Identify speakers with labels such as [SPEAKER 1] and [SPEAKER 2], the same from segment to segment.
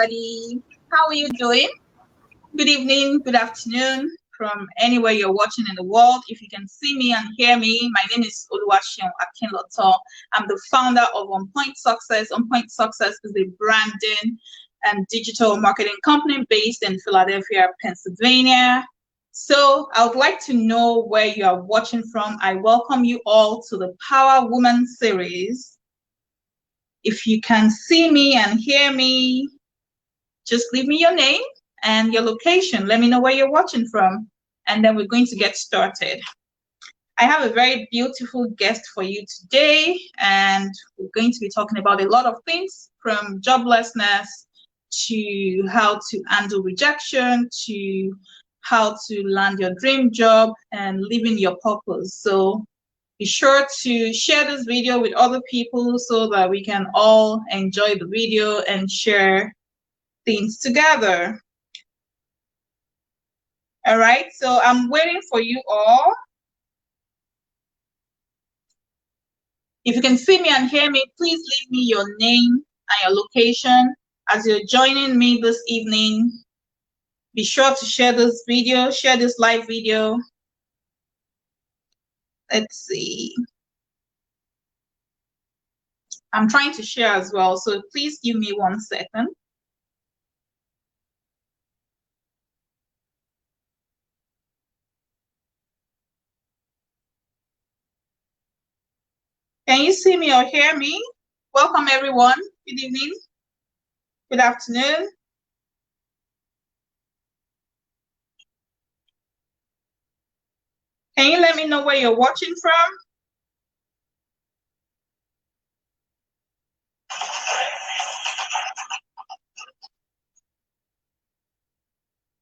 [SPEAKER 1] everybody. How are you doing? Good evening, good afternoon from anywhere you're watching in the world. If you can see me and hear me, my name is Oluwatosin Olajumoke. I'm the founder of On Point Success. On Point Success is a branding and digital marketing company based in Philadelphia, Pennsylvania. So I would like to know where you are watching from. I welcome you all to the Power Woman series. If you can see me and hear me, just leave me your name and your location. Let me know where you're watching from, and then we're going to get started. I have a very beautiful guest for you today, and we're going to be talking about a lot of things, from joblessness to how to handle rejection to how to land your dream job and living your purpose. So be sure to share this video with other people so that we can all enjoy the video and share things together. All right, so I'm waiting for you all. If you can see me and hear me, please leave me your name and your location as you're joining me this evening. Be sure to share this video, share this live video. Let's see. I'm trying to share as well, so please give me 1 second. Can you see me or hear me? Welcome everyone. Good evening. Good afternoon. Can you let me know where you're watching from?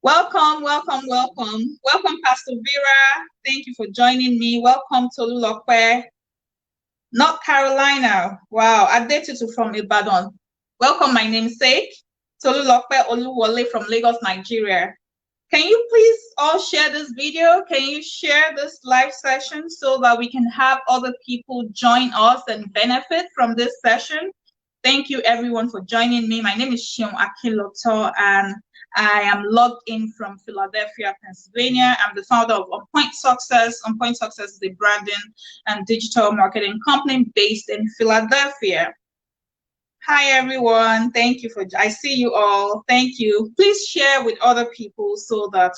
[SPEAKER 1] Welcome, welcome, welcome. Welcome, Pastor Vera. Thank you for joining me. Welcome to Oluwatosin, North Carolina. Wow, Adetutu from Ibadan. Welcome, my namesake, Oluwatosin Oluwole from Lagos, Nigeria. Can you please all share this video? Can you share this live session so that we can have other people join us and benefit from this session? Thank you everyone for joining me. My name is Shion Akiloto and I am logged in from Philadelphia, Pennsylvania. I'm the founder of On Point Success. On Point Success is a branding and digital marketing company based in Philadelphia. Hi everyone, thank you I see you all, thank you. Please share with other people so that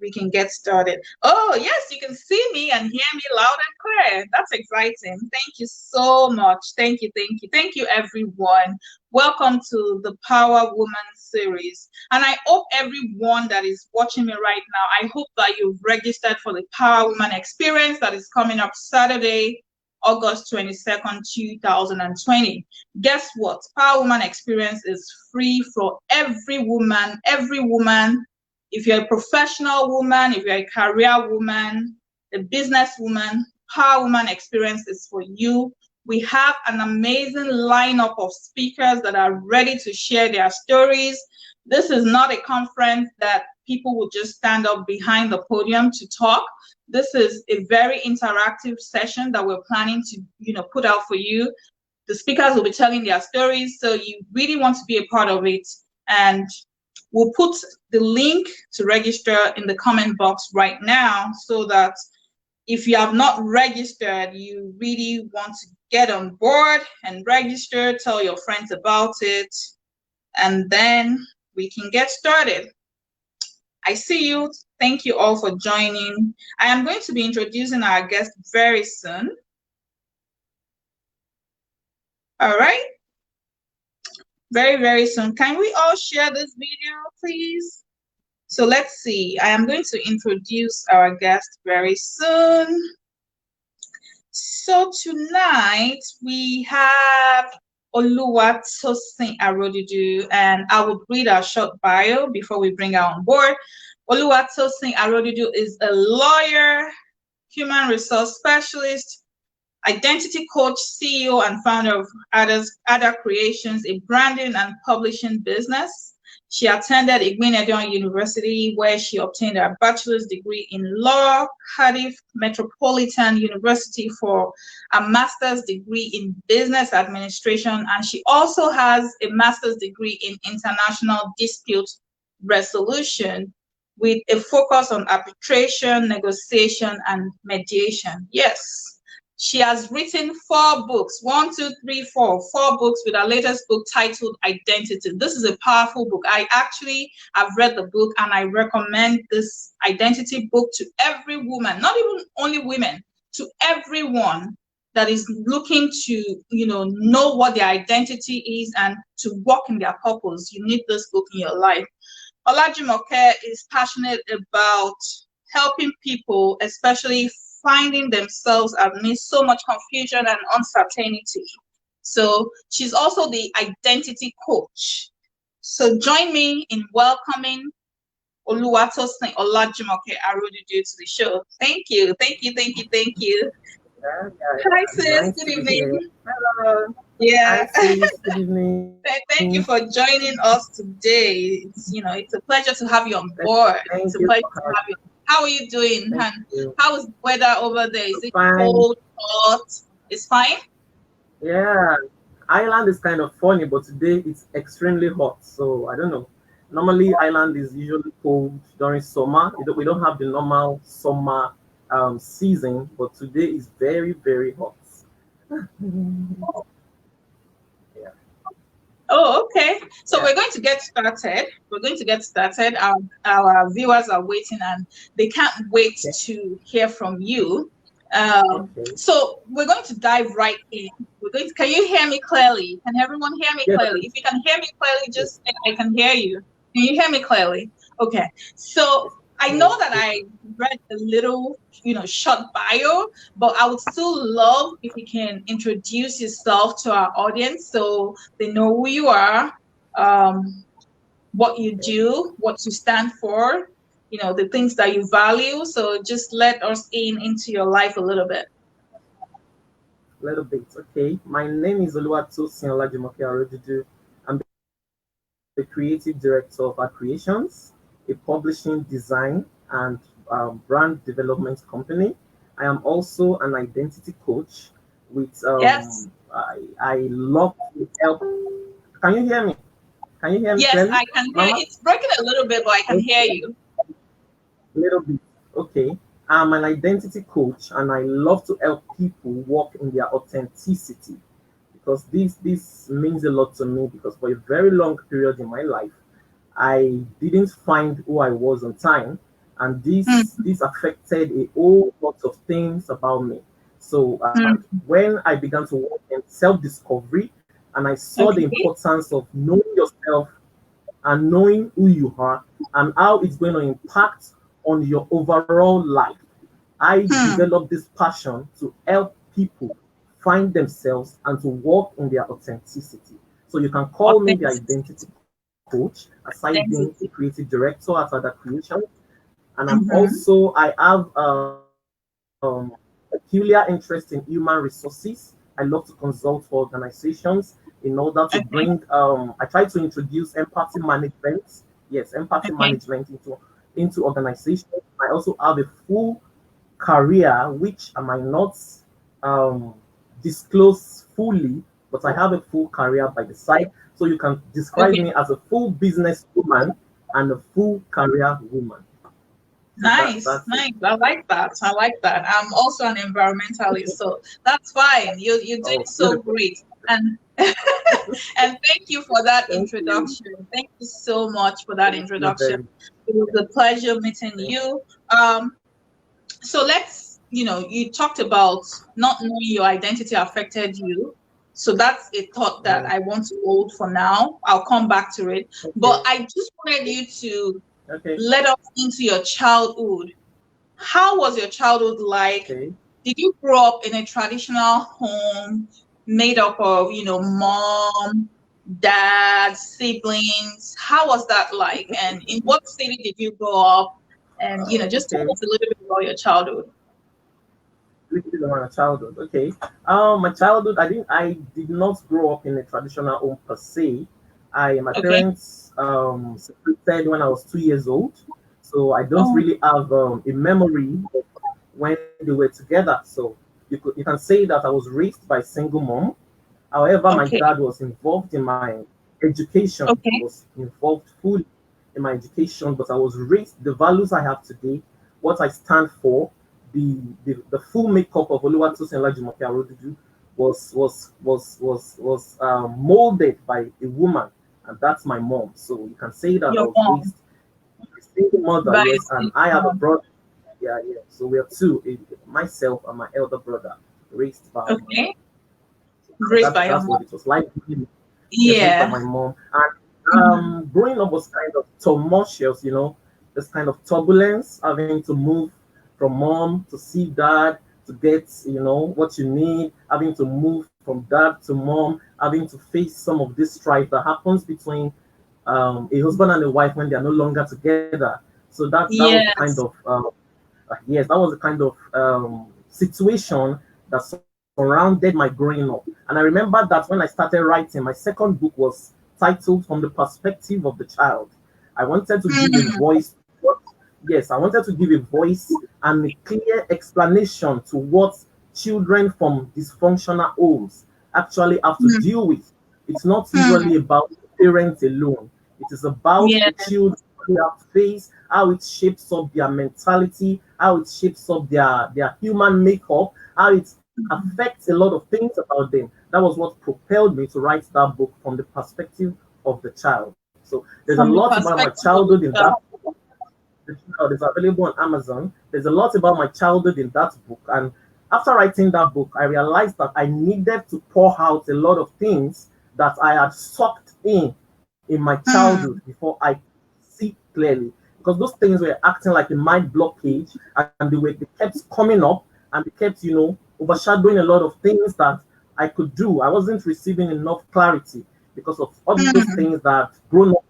[SPEAKER 1] we can get started. Oh yes, you can see me and hear me loud and clear. That's exciting. Thank you so much. Thank you, thank you. Thank you everyone. Welcome to the Power Woman series. And I hope everyone that is watching me right now, I hope that you've registered for the Power Woman experience that is coming up Saturday, August 22nd, 2020. Guess what? Power Woman experience is free for every woman, if you're a professional woman, if you're a career woman, a business woman, Power Woman experience is for you. We have an amazing lineup of speakers that are ready to share their stories. This is not a conference that people will just stand up behind the podium to talk. This is a very interactive session that we're planning to, put out for you. The speakers will be telling their stories, so you really want to be a part of it. And we'll put the link to register in the comment box right now so that if you have not registered, you really want to get on board and register, tell your friends about it, and then we can get started. I see you. Thank you all for joining. I am going to be introducing our guest very soon. All right. Very, very soon. Can we all share this video, please? So let's see. I am going to introduce our guest very soon. So tonight we have Oluwatosin Arodudu, and I will read our short bio before we bring her on board. Oluwatosin Arodudu is a lawyer, human resource specialist, identity coach, CEO, and founder of Ada Creations, a branding and publishing business. She attended Igbenedion University, where she obtained a bachelor's degree in law, Cardiff Metropolitan University for a master's degree in business administration, and she also has a master's degree in international dispute resolution with a focus on arbitration, negotiation, and mediation. Yes. She has written 4 books, 1, 2, 3, 4 books, with her latest book titled Identity. This is a powerful book. I actually have read the book, and I recommend this identity book to every woman, not even only women, to everyone that is looking to, know what their identity is and to walk in their purpose. You need this book in your life. Olajumoke is passionate about helping people, especially finding themselves amidst so much confusion and uncertainty. So she's also the identity coach. So join me in welcoming Oluwatosin Olajumoke Arodudu to the show. Thank you. Hi, sis.
[SPEAKER 2] Nice
[SPEAKER 1] Good
[SPEAKER 2] to be
[SPEAKER 1] evening.
[SPEAKER 2] here. Hello.
[SPEAKER 1] Yeah.
[SPEAKER 2] Hi, sis. Good evening.
[SPEAKER 1] Thank you for joining us today. It's a pleasure to have you on board. It's a pleasure to have you. How are you doing? And how is the weather over there? Is it cold, hot? It's fine?
[SPEAKER 2] Yeah. Ireland is kind of funny, but today it's extremely hot. So I don't know. Normally, Ireland is usually cold during summer. We don't have the normal summer season, but today is very, very hot. Yeah.
[SPEAKER 1] Oh, okay. So
[SPEAKER 2] Yeah.
[SPEAKER 1] we're going to get started. Our viewers are waiting, and they can't wait to hear from you. So we're going to dive right in. Can you hear me clearly? Can everyone hear me clearly? If you can hear me clearly, just say I can hear you. Can you hear me clearly? Okay. So I know that I read a little, short bio, but I would still love if you can introduce yourself to our audience so they know who you are, what you do, what you stand for, the things that you value. So just let us into your life a little bit.
[SPEAKER 2] Little bit. Okay. My name is Oluwatosin Olajumoke Arodudu. I'm the creative director of our creations, a publishing, design, and brand development company. I am also an identity coach with
[SPEAKER 1] Yes.
[SPEAKER 2] I love to help. Can you hear me? Can you hear me
[SPEAKER 1] Yes,
[SPEAKER 2] clearly?
[SPEAKER 1] I can hear. It's breaking a little bit, but I can hear you.
[SPEAKER 2] Little bit. Okay. I'm an identity coach, and I love to help people walk in their authenticity, because this means a lot to me, because for a very long period in my life I didn't find who I was on time, and this affected a whole lot of things about me. So when I began to work in self-discovery, and I saw the importance of knowing yourself and knowing who you are and how it's going to impact on your overall life, I developed this passion to help people find themselves and to walk in their authenticity. So you can call me the identity coach, aside being a creative director at Other Creation. And I have a peculiar interest in human resources. I love to consult for organizations in order to bring, I try to introduce empathy management. Yes, empathy management into organizations. I also have a full career, which I might not disclose fully, but I have a full career by the side. So you can describe me as a full business woman and a full career woman.
[SPEAKER 1] Nice. I like that. I'm also an environmentalist, so that's fine. You're doing so great. And and thank you for that introduction. Thank you so much for that introduction. It was a pleasure meeting you. So let's, you talked about not knowing your identity affected you. So that's a thought that I want to hold for now. I'll come back to it. But I just wanted you to let us into your childhood. How was your childhood like? Did you grow up in a traditional home made up of, mom, dad, siblings? How was that like? And in what city did you grow up? And, just tell us a little bit about your childhood.
[SPEAKER 2] My childhood, okay. My childhood, I did not grow up in a traditional home per se, My
[SPEAKER 1] Okay.
[SPEAKER 2] parents separated when I was 2 years old, so I don't
[SPEAKER 1] Oh,
[SPEAKER 2] really have a memory of when they were together. So you can say that I was raised by a single mom. However, my
[SPEAKER 1] okay.
[SPEAKER 2] dad was involved in my education. He
[SPEAKER 1] Okay.
[SPEAKER 2] was involved fully in my education, but I was raised the values I have today, what I stand for, the full makeup of Oluwatosin Olajumoke Arodudu was molded by a woman, and that's my mom. So you can say that I
[SPEAKER 1] Your
[SPEAKER 2] was
[SPEAKER 1] mom
[SPEAKER 2] raised by a single mother,
[SPEAKER 1] by
[SPEAKER 2] yes, and I have a
[SPEAKER 1] mom.
[SPEAKER 2] brother. Yeah, yeah. So we are two, myself and my elder brother, raised by my
[SPEAKER 1] Okay.
[SPEAKER 2] mom.
[SPEAKER 1] Raised
[SPEAKER 2] That's
[SPEAKER 1] by your
[SPEAKER 2] that's what
[SPEAKER 1] mom.
[SPEAKER 2] it was like. Yes, raised by
[SPEAKER 1] Yeah.
[SPEAKER 2] my mom. And
[SPEAKER 1] Mhm.
[SPEAKER 2] growing up was kind of tumultuous, this kind of turbulence, having to move from mom to see dad to get, what you need, having to move from dad to mom, having to face some of this strife that happens between a husband and a wife when they are no longer together. So that was the kind of
[SPEAKER 1] Yes.
[SPEAKER 2] yes, that was the kind of situation that surrounded my growing up. And I remember that when I started writing, my second book was titled From the Perspective of the Child. I wanted to give a
[SPEAKER 1] Mm,
[SPEAKER 2] voice. Yes, I wanted to give a voice and a clear explanation to what children from dysfunctional homes actually have to
[SPEAKER 1] mm,
[SPEAKER 2] deal with. It's not
[SPEAKER 1] mm.
[SPEAKER 2] usually about parents alone. It is about
[SPEAKER 1] Yeah.
[SPEAKER 2] the children they have faced, how it shapes up their mentality, how it shapes up their human makeup, how it affects a lot of things about them. That was what propelled me to write that book from the perspective of the child. So there's a
[SPEAKER 1] From the
[SPEAKER 2] lot about my
[SPEAKER 1] perspective of
[SPEAKER 2] childhood
[SPEAKER 1] the
[SPEAKER 2] in that
[SPEAKER 1] child.
[SPEAKER 2] the child is available on Amazon. There's a lot about my childhood in that book. And after writing that book, I realized that I needed to pour out a lot of things that I had sucked in my childhood
[SPEAKER 1] Mm,
[SPEAKER 2] before I see clearly. Because those things were acting like a mind blockage and they kept coming up and they kept, overshadowing a lot of things that I could do. I wasn't receiving enough clarity because of all those
[SPEAKER 1] mm.
[SPEAKER 2] things that grown up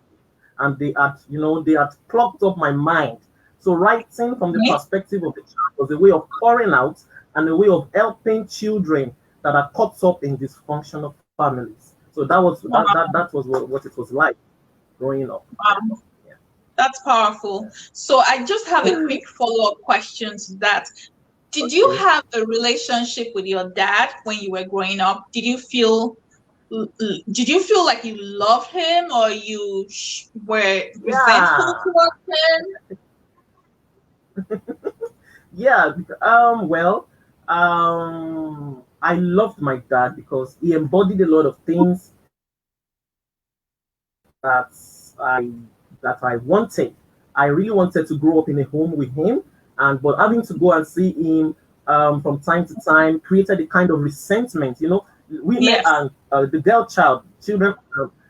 [SPEAKER 2] and they had clogged up my mind. So writing from the
[SPEAKER 1] Okay.
[SPEAKER 2] perspective of the child was a way of pouring out and a way of helping children that are caught up in dysfunctional families. So that
[SPEAKER 1] Wow.
[SPEAKER 2] was what it was like growing up. Yeah,
[SPEAKER 1] Wow.
[SPEAKER 2] yeah.
[SPEAKER 1] That's powerful. So I just have a quick follow-up question to that. Did you
[SPEAKER 2] Okay.
[SPEAKER 1] have a relationship with your dad when you were growing up? Did you feel like you loved him, or you were resentful
[SPEAKER 2] Yeah.
[SPEAKER 1] towards him?
[SPEAKER 2] Yeah. Well, I loved my dad because he embodied a lot of things that I that I wanted. I really wanted to grow up in a home with him, and but having to go and see him from time to time created a kind of resentment. Women
[SPEAKER 1] Yes.
[SPEAKER 2] and the children,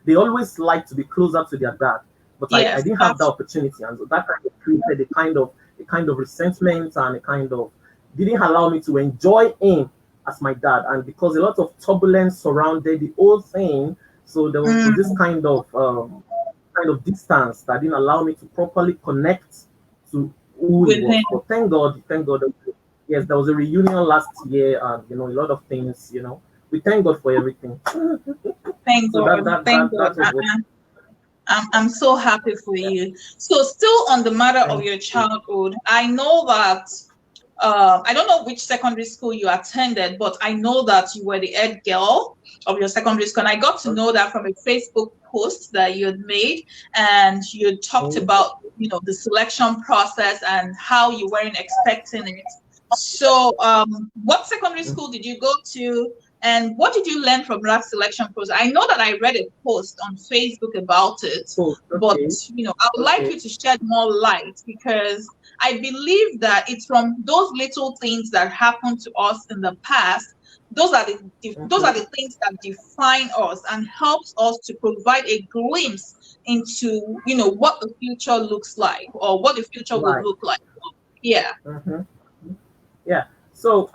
[SPEAKER 2] they always like to be closer to their dad, but I
[SPEAKER 1] Yes,
[SPEAKER 2] didn't have that
[SPEAKER 1] that's
[SPEAKER 2] opportunity, and so that kind of created a kind of resentment and a kind of didn't allow me to enjoy him as my dad, and because a lot of turbulence surrounded the whole thing, so there was this
[SPEAKER 1] mm,
[SPEAKER 2] kind of distance that didn't allow me to properly connect to who he
[SPEAKER 1] with him.
[SPEAKER 2] was. But thank God, yes, there was a reunion last year, and a lot of things. We thank God for everything.
[SPEAKER 1] Thank
[SPEAKER 2] So
[SPEAKER 1] God. Thank God.
[SPEAKER 2] that was what.
[SPEAKER 1] I'm so happy for
[SPEAKER 2] Yeah.
[SPEAKER 1] you. So, still on the matter of
[SPEAKER 2] Thank
[SPEAKER 1] your
[SPEAKER 2] you.
[SPEAKER 1] childhood, I know that I don't know which secondary school you attended, but I know that you were the head girl of your secondary school. And I got to know that from a Facebook post that you had made, and you had talked
[SPEAKER 2] Okay.
[SPEAKER 1] about, the selection process and how you weren't expecting it. So, what secondary school did you go to? And what did you learn from that selection process? I know that I read a post on Facebook about it,
[SPEAKER 2] Oh,
[SPEAKER 1] but
[SPEAKER 2] okay.
[SPEAKER 1] I would like
[SPEAKER 2] Okay.
[SPEAKER 1] you to shed more light, because I believe that it's from those little things that happened to us in the past. Those are the
[SPEAKER 2] Mm-hmm.
[SPEAKER 1] things that define us and helps us to provide a glimpse into what the future looks like, or what the future would
[SPEAKER 2] Right.
[SPEAKER 1] look like. Yeah.
[SPEAKER 2] Mm-hmm. Yeah. So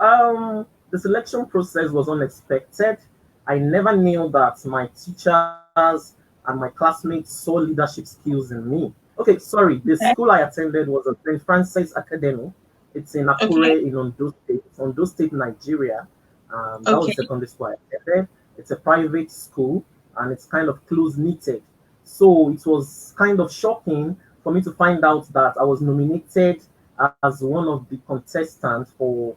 [SPEAKER 2] the selection process was unexpected. I never knew that my teachers and my classmates saw leadership skills in me. Okay, sorry. The
[SPEAKER 1] Okay.
[SPEAKER 2] school I attended was a St. Francis Academy. It's in
[SPEAKER 1] Okay.
[SPEAKER 2] Akure in Ondo State, Nigeria. That was
[SPEAKER 1] Okay.
[SPEAKER 2] the secondary school I attended. It's a private school, and it's kind of close knitted. So it was kind of shocking for me to find out that I was nominated as one of the contestants for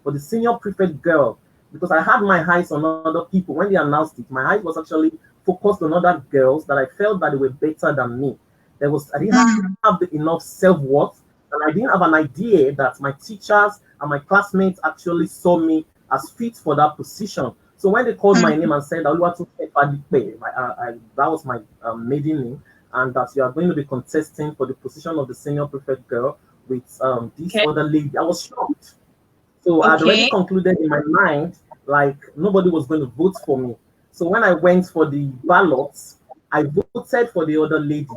[SPEAKER 2] the senior prefect girl, because I had my eyes on other people. When they announced it, my eyes was actually focused on other girls that I felt that they were better than me. I didn't have enough self-worth, and I didn't have an idea that my teachers and my classmates actually saw me as fit for that position. So when they called my name and said Oluwatosin Olajumoke, that was my maiden name, and that you are going to be contesting for the position of the senior prefect girl with this other lady, I was shocked. So I'd already concluded in my mind like nobody was going to vote for me. So when I went for the ballots, I voted for the other lady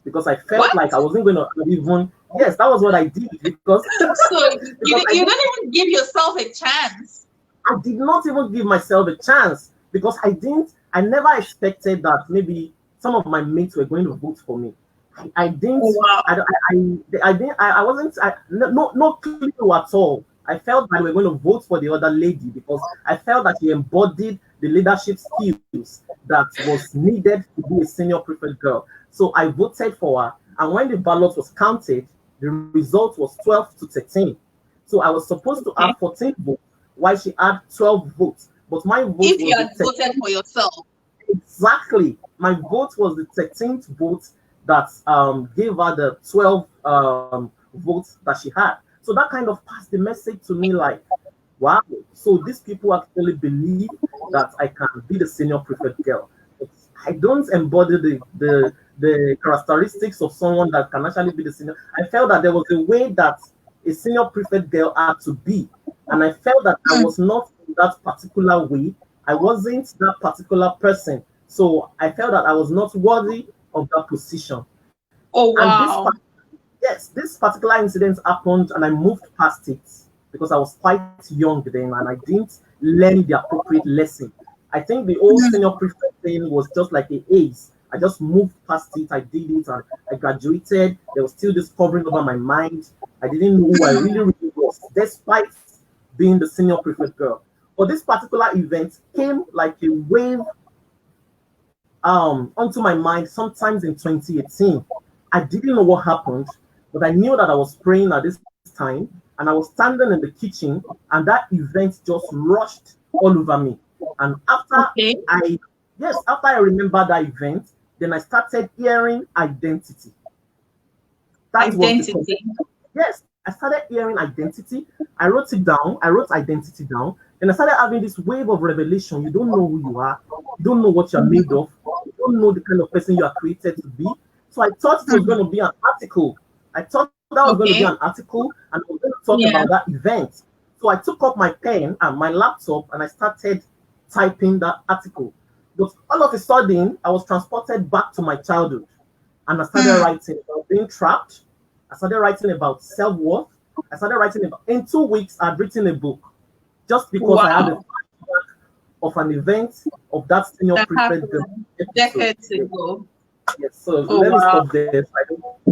[SPEAKER 2] because I felt like I wasn't going to even. Yes, that was what I did because.
[SPEAKER 1] So you don't even give yourself a chance.
[SPEAKER 2] I did not even give myself a chance because I never expected that maybe some of my mates were going to vote for me. I didn't.
[SPEAKER 1] Wow.
[SPEAKER 2] I didn't. I wasn't. No clue at all. I felt that we were going to vote for the other lady because I felt that she embodied the leadership skills that was needed to be a senior prefect girl. So I voted for her, and when the ballot was counted, the result was 12 to 13. So I was supposed to have 14 votes, while she had 12 votes. But my vote
[SPEAKER 1] if you had voted for yourself.
[SPEAKER 2] Exactly. My vote was the 13th vote that gave her the 12 votes that she had. So that kind of passed the message to me like, wow, so these people actually believe that I can be the senior prefect girl. I don't embody the characteristics of someone that can actually be the senior. I felt that there was a way that a senior prefect girl had to be. And I felt that I was not in that particular way. I wasn't that particular person. So I felt that I was not worthy of that position.
[SPEAKER 1] Oh, wow.
[SPEAKER 2] And this particular incident happened and I moved past it because I was quite young then and I didn't learn the appropriate lesson. I think the old senior prefect thing was just like a ace. I just moved past it, I did it, and I graduated. There was still this covering over my mind. I didn't know who I really was, despite being the senior prefect girl. But this particular event came like a wave onto my mind sometimes in 2018. I didn't know what happened, but I knew that I was praying at this time, and I was standing in the kitchen, and that event just rushed all over me. And after after I remember that event, then I started hearing identity. That was the yes, I started hearing identity. I wrote it down. I wrote identity down. And I started having this wave of revelation. You don't know who you are. You don't know what you're made of. You don't know the kind of person you are created to be. So I thought it was going to be an article. I thought that was going to be an article and I was going to talk about that event. So I took up my pen and my laptop and I started typing that article. But all of a sudden, I was transported back to my childhood and I started writing about being trapped. I started writing about self-worth. I started writing about, in 2 weeks, I'd written a book just because I had a flashback of an event of that senior prefect
[SPEAKER 1] decades ago.
[SPEAKER 2] Yes, so let me stop there.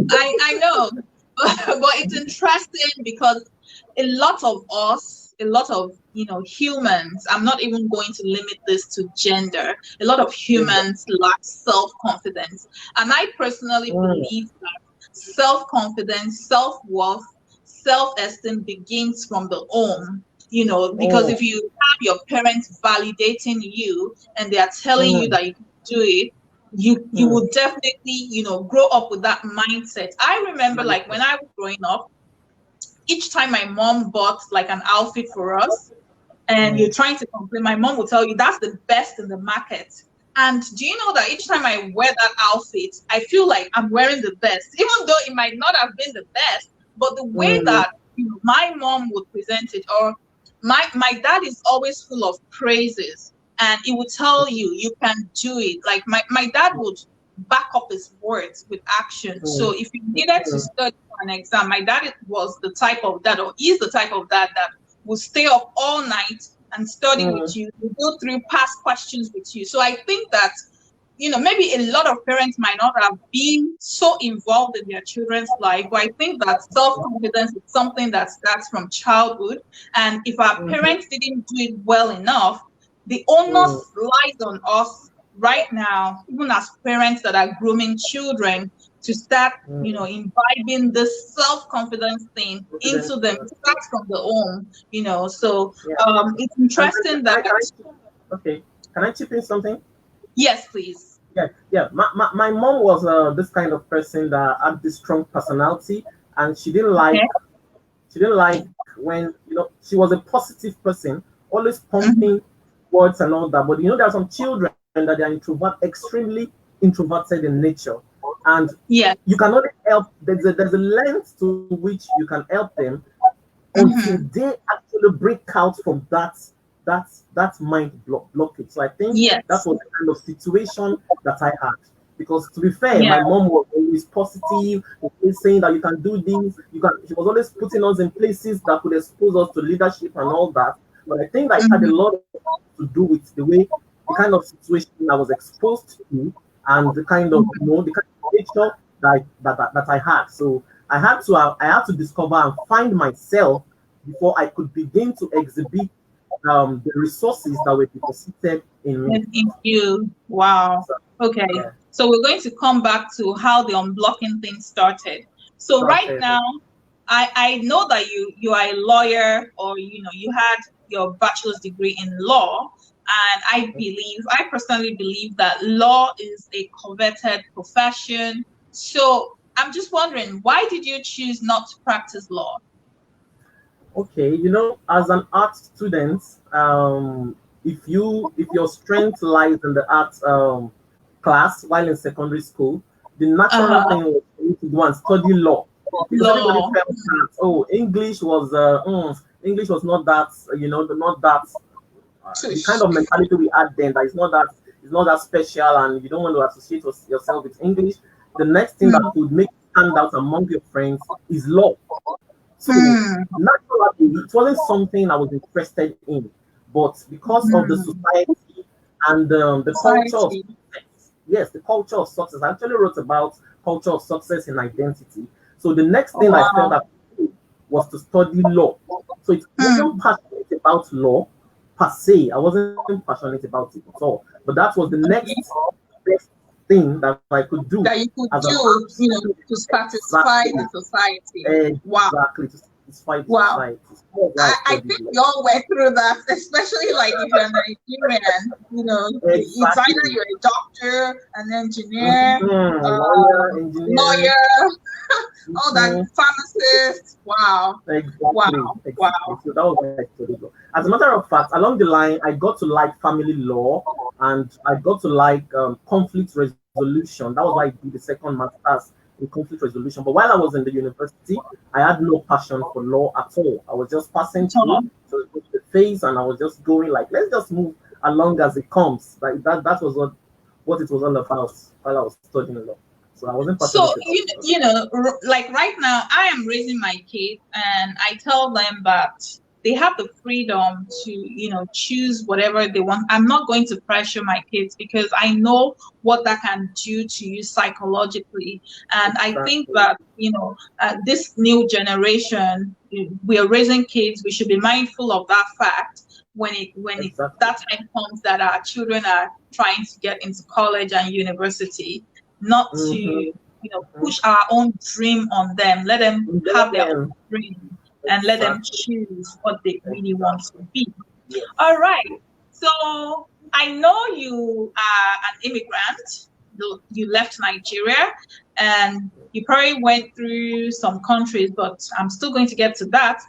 [SPEAKER 1] I know, but it's interesting because a lot of us, a lot of humans, I'm not even going to limit this to gender. A lot of humans lack self-confidence, and I personally believe that self-confidence, self-worth, self-esteem begins from the home. Because if you have your parents validating you and they are telling you that you can do it, you will definitely grow up with that mindset. I remember like when I was growing up, each time my mom bought like an outfit for us and you're trying to complain, my mom will tell you that's the best in the market. And do you know that each time I wear that outfit, I feel like I'm wearing the best, even though it might not have been the best, but the way that my mom would present it, or my dad is always full of praises and he would tell you can do it. Like my dad would back up his words with action. So if you needed to study for an exam, my dad was the type of dad, or is the type of dad that will stay up all night and study with you, will go through past questions with you. So I think that maybe a lot of parents might not have been so involved in their children's life, but I think that self-confidence is something that starts from childhood. And if our parents didn't do it well enough, the onus lies on us right now, even as parents that are grooming children to start, imbibing this self-confidence thing
[SPEAKER 2] Confidence.
[SPEAKER 1] into them, it starts from the home. So
[SPEAKER 2] Yeah.
[SPEAKER 1] it's
[SPEAKER 2] And
[SPEAKER 1] interesting that,
[SPEAKER 2] okay, can I chip in something?
[SPEAKER 1] yes, please.
[SPEAKER 2] Yeah, yeah. My mom was this kind of person that had this strong personality, and
[SPEAKER 1] Okay.
[SPEAKER 2] she didn't like when she was a positive person, always
[SPEAKER 1] Mhm.
[SPEAKER 2] pumping words and all that. But there are some children that they are extremely introverted in nature, and
[SPEAKER 1] Yes.
[SPEAKER 2] you can only help. There's a length to which you can help them until
[SPEAKER 1] Hmm.
[SPEAKER 2] they actually break out from that blockage. So I think that
[SPEAKER 1] Yes.
[SPEAKER 2] was the kind of situation that I had. Because to be fair,
[SPEAKER 1] Yeah.
[SPEAKER 2] my mom was always positive, always saying that you can do this, you can. She was always putting us in places that could expose us to leadership and all that. But I think that it had a
[SPEAKER 1] Hmm.
[SPEAKER 2] lot to do with the kind of situation I was exposed to, and the kind of the kind of nature that I had. So I had to discover and find myself before I could begin to exhibit the resources that were deposited in me.
[SPEAKER 1] In you. Wow.
[SPEAKER 2] So
[SPEAKER 1] Okay.
[SPEAKER 2] yeah,
[SPEAKER 1] So we're going to come back to how the unblocking thing started. So right
[SPEAKER 2] started.
[SPEAKER 1] now, I know that you are a lawyer, or you had your bachelor's degree in law, and I personally believe that law is a coveted profession. So I'm just wondering, why did you choose not to practice law?
[SPEAKER 2] Okay, as an art student, if your strength lies in the art class while in secondary school, the natural
[SPEAKER 1] Uh-huh.
[SPEAKER 2] thing was for you to go and study law, because everybody
[SPEAKER 1] Law.
[SPEAKER 2] felt that English was not that not that the kind
[SPEAKER 1] Tush.
[SPEAKER 2] of mentality we had then, that it's not that special, and you don't want to associate yourself with English. The next thing that
[SPEAKER 1] Hmm.
[SPEAKER 2] could make you stand out among your friends is law. So
[SPEAKER 1] Hmm.
[SPEAKER 2] naturally, it wasn't something I was interested in, but because of the
[SPEAKER 1] Hmm.
[SPEAKER 2] society and the culture of
[SPEAKER 1] Society.
[SPEAKER 2] success, yes, the culture of success. I actually wrote about culture of success and identity. So the next thing I felt
[SPEAKER 1] Wow.
[SPEAKER 2] that was to study law. So it wasn't
[SPEAKER 1] Hmm.
[SPEAKER 2] passionate about law per se. I wasn't passionate about it at all. But that was the next
[SPEAKER 1] Okay.
[SPEAKER 2] best thing that I could do
[SPEAKER 1] That you
[SPEAKER 2] as
[SPEAKER 1] could
[SPEAKER 2] an
[SPEAKER 1] do,
[SPEAKER 2] art student.
[SPEAKER 1] to satisfy
[SPEAKER 2] Exactly.
[SPEAKER 1] the society. Wow.
[SPEAKER 2] Exactly, to satisfy the
[SPEAKER 1] Wow.
[SPEAKER 2] society. So that's why I
[SPEAKER 1] I
[SPEAKER 2] studied
[SPEAKER 1] think
[SPEAKER 2] law.
[SPEAKER 1] we all went through that, especially like if you're Nigerian, it's either
[SPEAKER 2] Exactly.
[SPEAKER 1] you're a doctor, an engineer,
[SPEAKER 2] Lawyer, engineer.
[SPEAKER 1] lawyer, all that,
[SPEAKER 2] Mhm.
[SPEAKER 1] pharmacist. Wow. Wow.
[SPEAKER 2] Exactly, exactly.
[SPEAKER 1] Wow.
[SPEAKER 2] So that was why I studied law. As a matter of fact, along the line, I got to like family law, and I got to like conflict resolution. That was why I did the second master's in conflict resolution. But while I was in the university, I had no passion for law at all. I was just passing through, so it was the phase, and I was just going like, let's just move along as it comes. Like that was what it was all about while I was studying law. So I wasn't
[SPEAKER 1] So
[SPEAKER 2] passionate about it.
[SPEAKER 1] like right now, I am raising my kids, and I tell them that they have the freedom to, choose whatever they want. I'm not going to pressure my kids because I know what that can do to you psychologically. And I think
[SPEAKER 2] Exactly.
[SPEAKER 1] that, this new generation, we are raising kids. We should be mindful of that fact when
[SPEAKER 2] Exactly.
[SPEAKER 1] that time comes that our children are trying to get into college and university, not to,
[SPEAKER 2] Mm-hmm.
[SPEAKER 1] push our own dream on them. Let them
[SPEAKER 2] And
[SPEAKER 1] have their own
[SPEAKER 2] then,
[SPEAKER 1] dream and let them
[SPEAKER 2] exactly.
[SPEAKER 1] choose what they really want to
[SPEAKER 2] Exactly.
[SPEAKER 1] be. All
[SPEAKER 2] Yes.
[SPEAKER 1] right. So I know you are an immigrant. You left Nigeria, and you probably went through some countries, but I'm still going to get to that.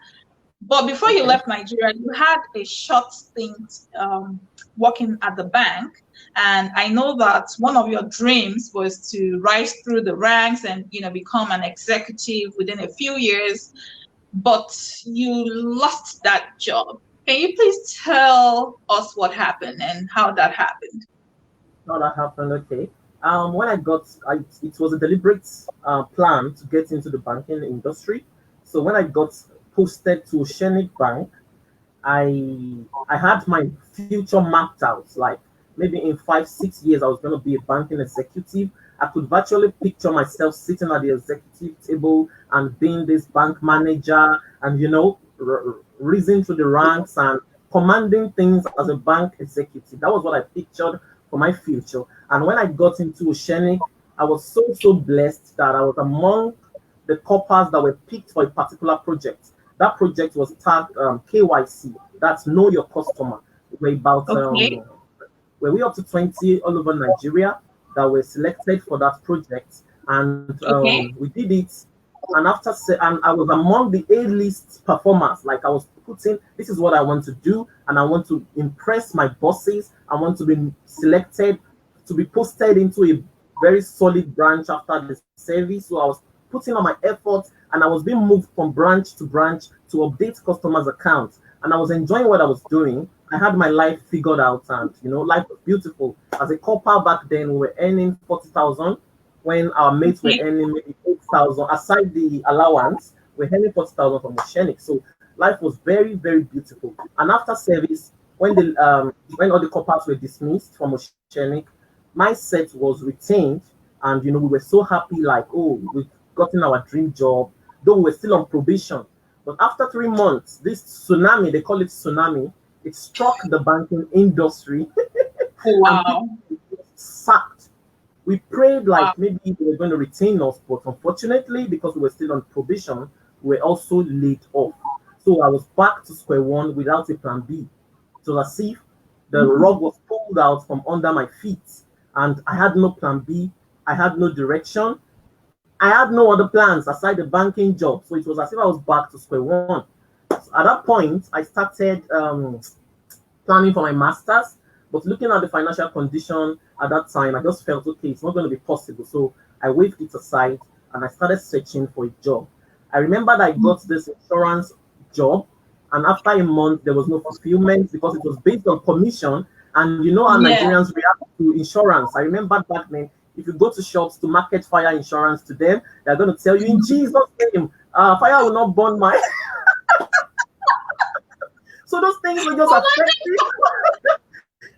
[SPEAKER 1] But before you
[SPEAKER 2] Okay.
[SPEAKER 1] left Nigeria, you had a short stint working at the bank. And I know that one of your dreams was to rise through the ranks and, become an executive within a few years, but you lost that job. Can you please tell us what happened and how that happened?
[SPEAKER 2] Now that happened. Okay. When it was a deliberate plan to get into the banking industry. So when I got posted to Shenik Bank, I had my future mapped out. Like maybe in 5 6 years, I was going to be a banking executive. I could virtually picture myself sitting at the executive table and being this bank manager, and rising through the ranks and commanding things as a bank executive. That was what I pictured for my future. And when I got into Oceanic, I was so blessed that I was among the corpers that were picked for a particular project. That project was tagged KYC. That's Know Your Customer. We're about
[SPEAKER 1] Okay.
[SPEAKER 2] were we up to 20 all over Nigeria that were selected for that project, and
[SPEAKER 1] Okay.
[SPEAKER 2] we did it. And and I was among the A-list performers. Like I was putting, this is what I want to do, and I want to impress my bosses. I want to be selected to be posted into a very solid branch after the service. So I was putting on my efforts, and I was being moved from branch to update customers' accounts, and I was enjoying what I was doing. I had my life figured out, and life was beautiful. As a couple back then, we were earning 40,000 when our mates were
[SPEAKER 1] Okay.
[SPEAKER 2] earning maybe 8,000. Aside the allowance, we're earning 40,000 from Oceanic. So life was very beautiful. And after service, when all the couples were dismissed from Oceanic, my set was retained, and we were so happy, like, oh, we've gotten our dream job, though we were still on probation. But after 3 months, this tsunami, they call it tsunami, it struck the banking industry and
[SPEAKER 1] Wow.
[SPEAKER 2] people were sacked. We prayed
[SPEAKER 1] Wow.
[SPEAKER 2] like maybe they were going to retain us, but unfortunately, because we were still on probation, we were also laid off. So I was back to square one without a plan B. So as if the rug was pulled out from under my feet, and I had no plan B. I had no direction. I had no other plans aside the banking job. So it was as if I was back to square one. So at that point, I started planning for my master's, but looking at the financial condition at that time, I just felt okay, it's not going to be possible. So I waved it aside and I started searching for a job. I remember that I got this insurance job, and after a month, there was no fulfillment because it was based on commission. And you know how
[SPEAKER 1] Yeah.
[SPEAKER 2] Nigerians react to insurance. I remember back then, if you go to shops to market fire insurance to them, they're going to tell you in Jesus' name, fire will not burn my. So those things will just affect you.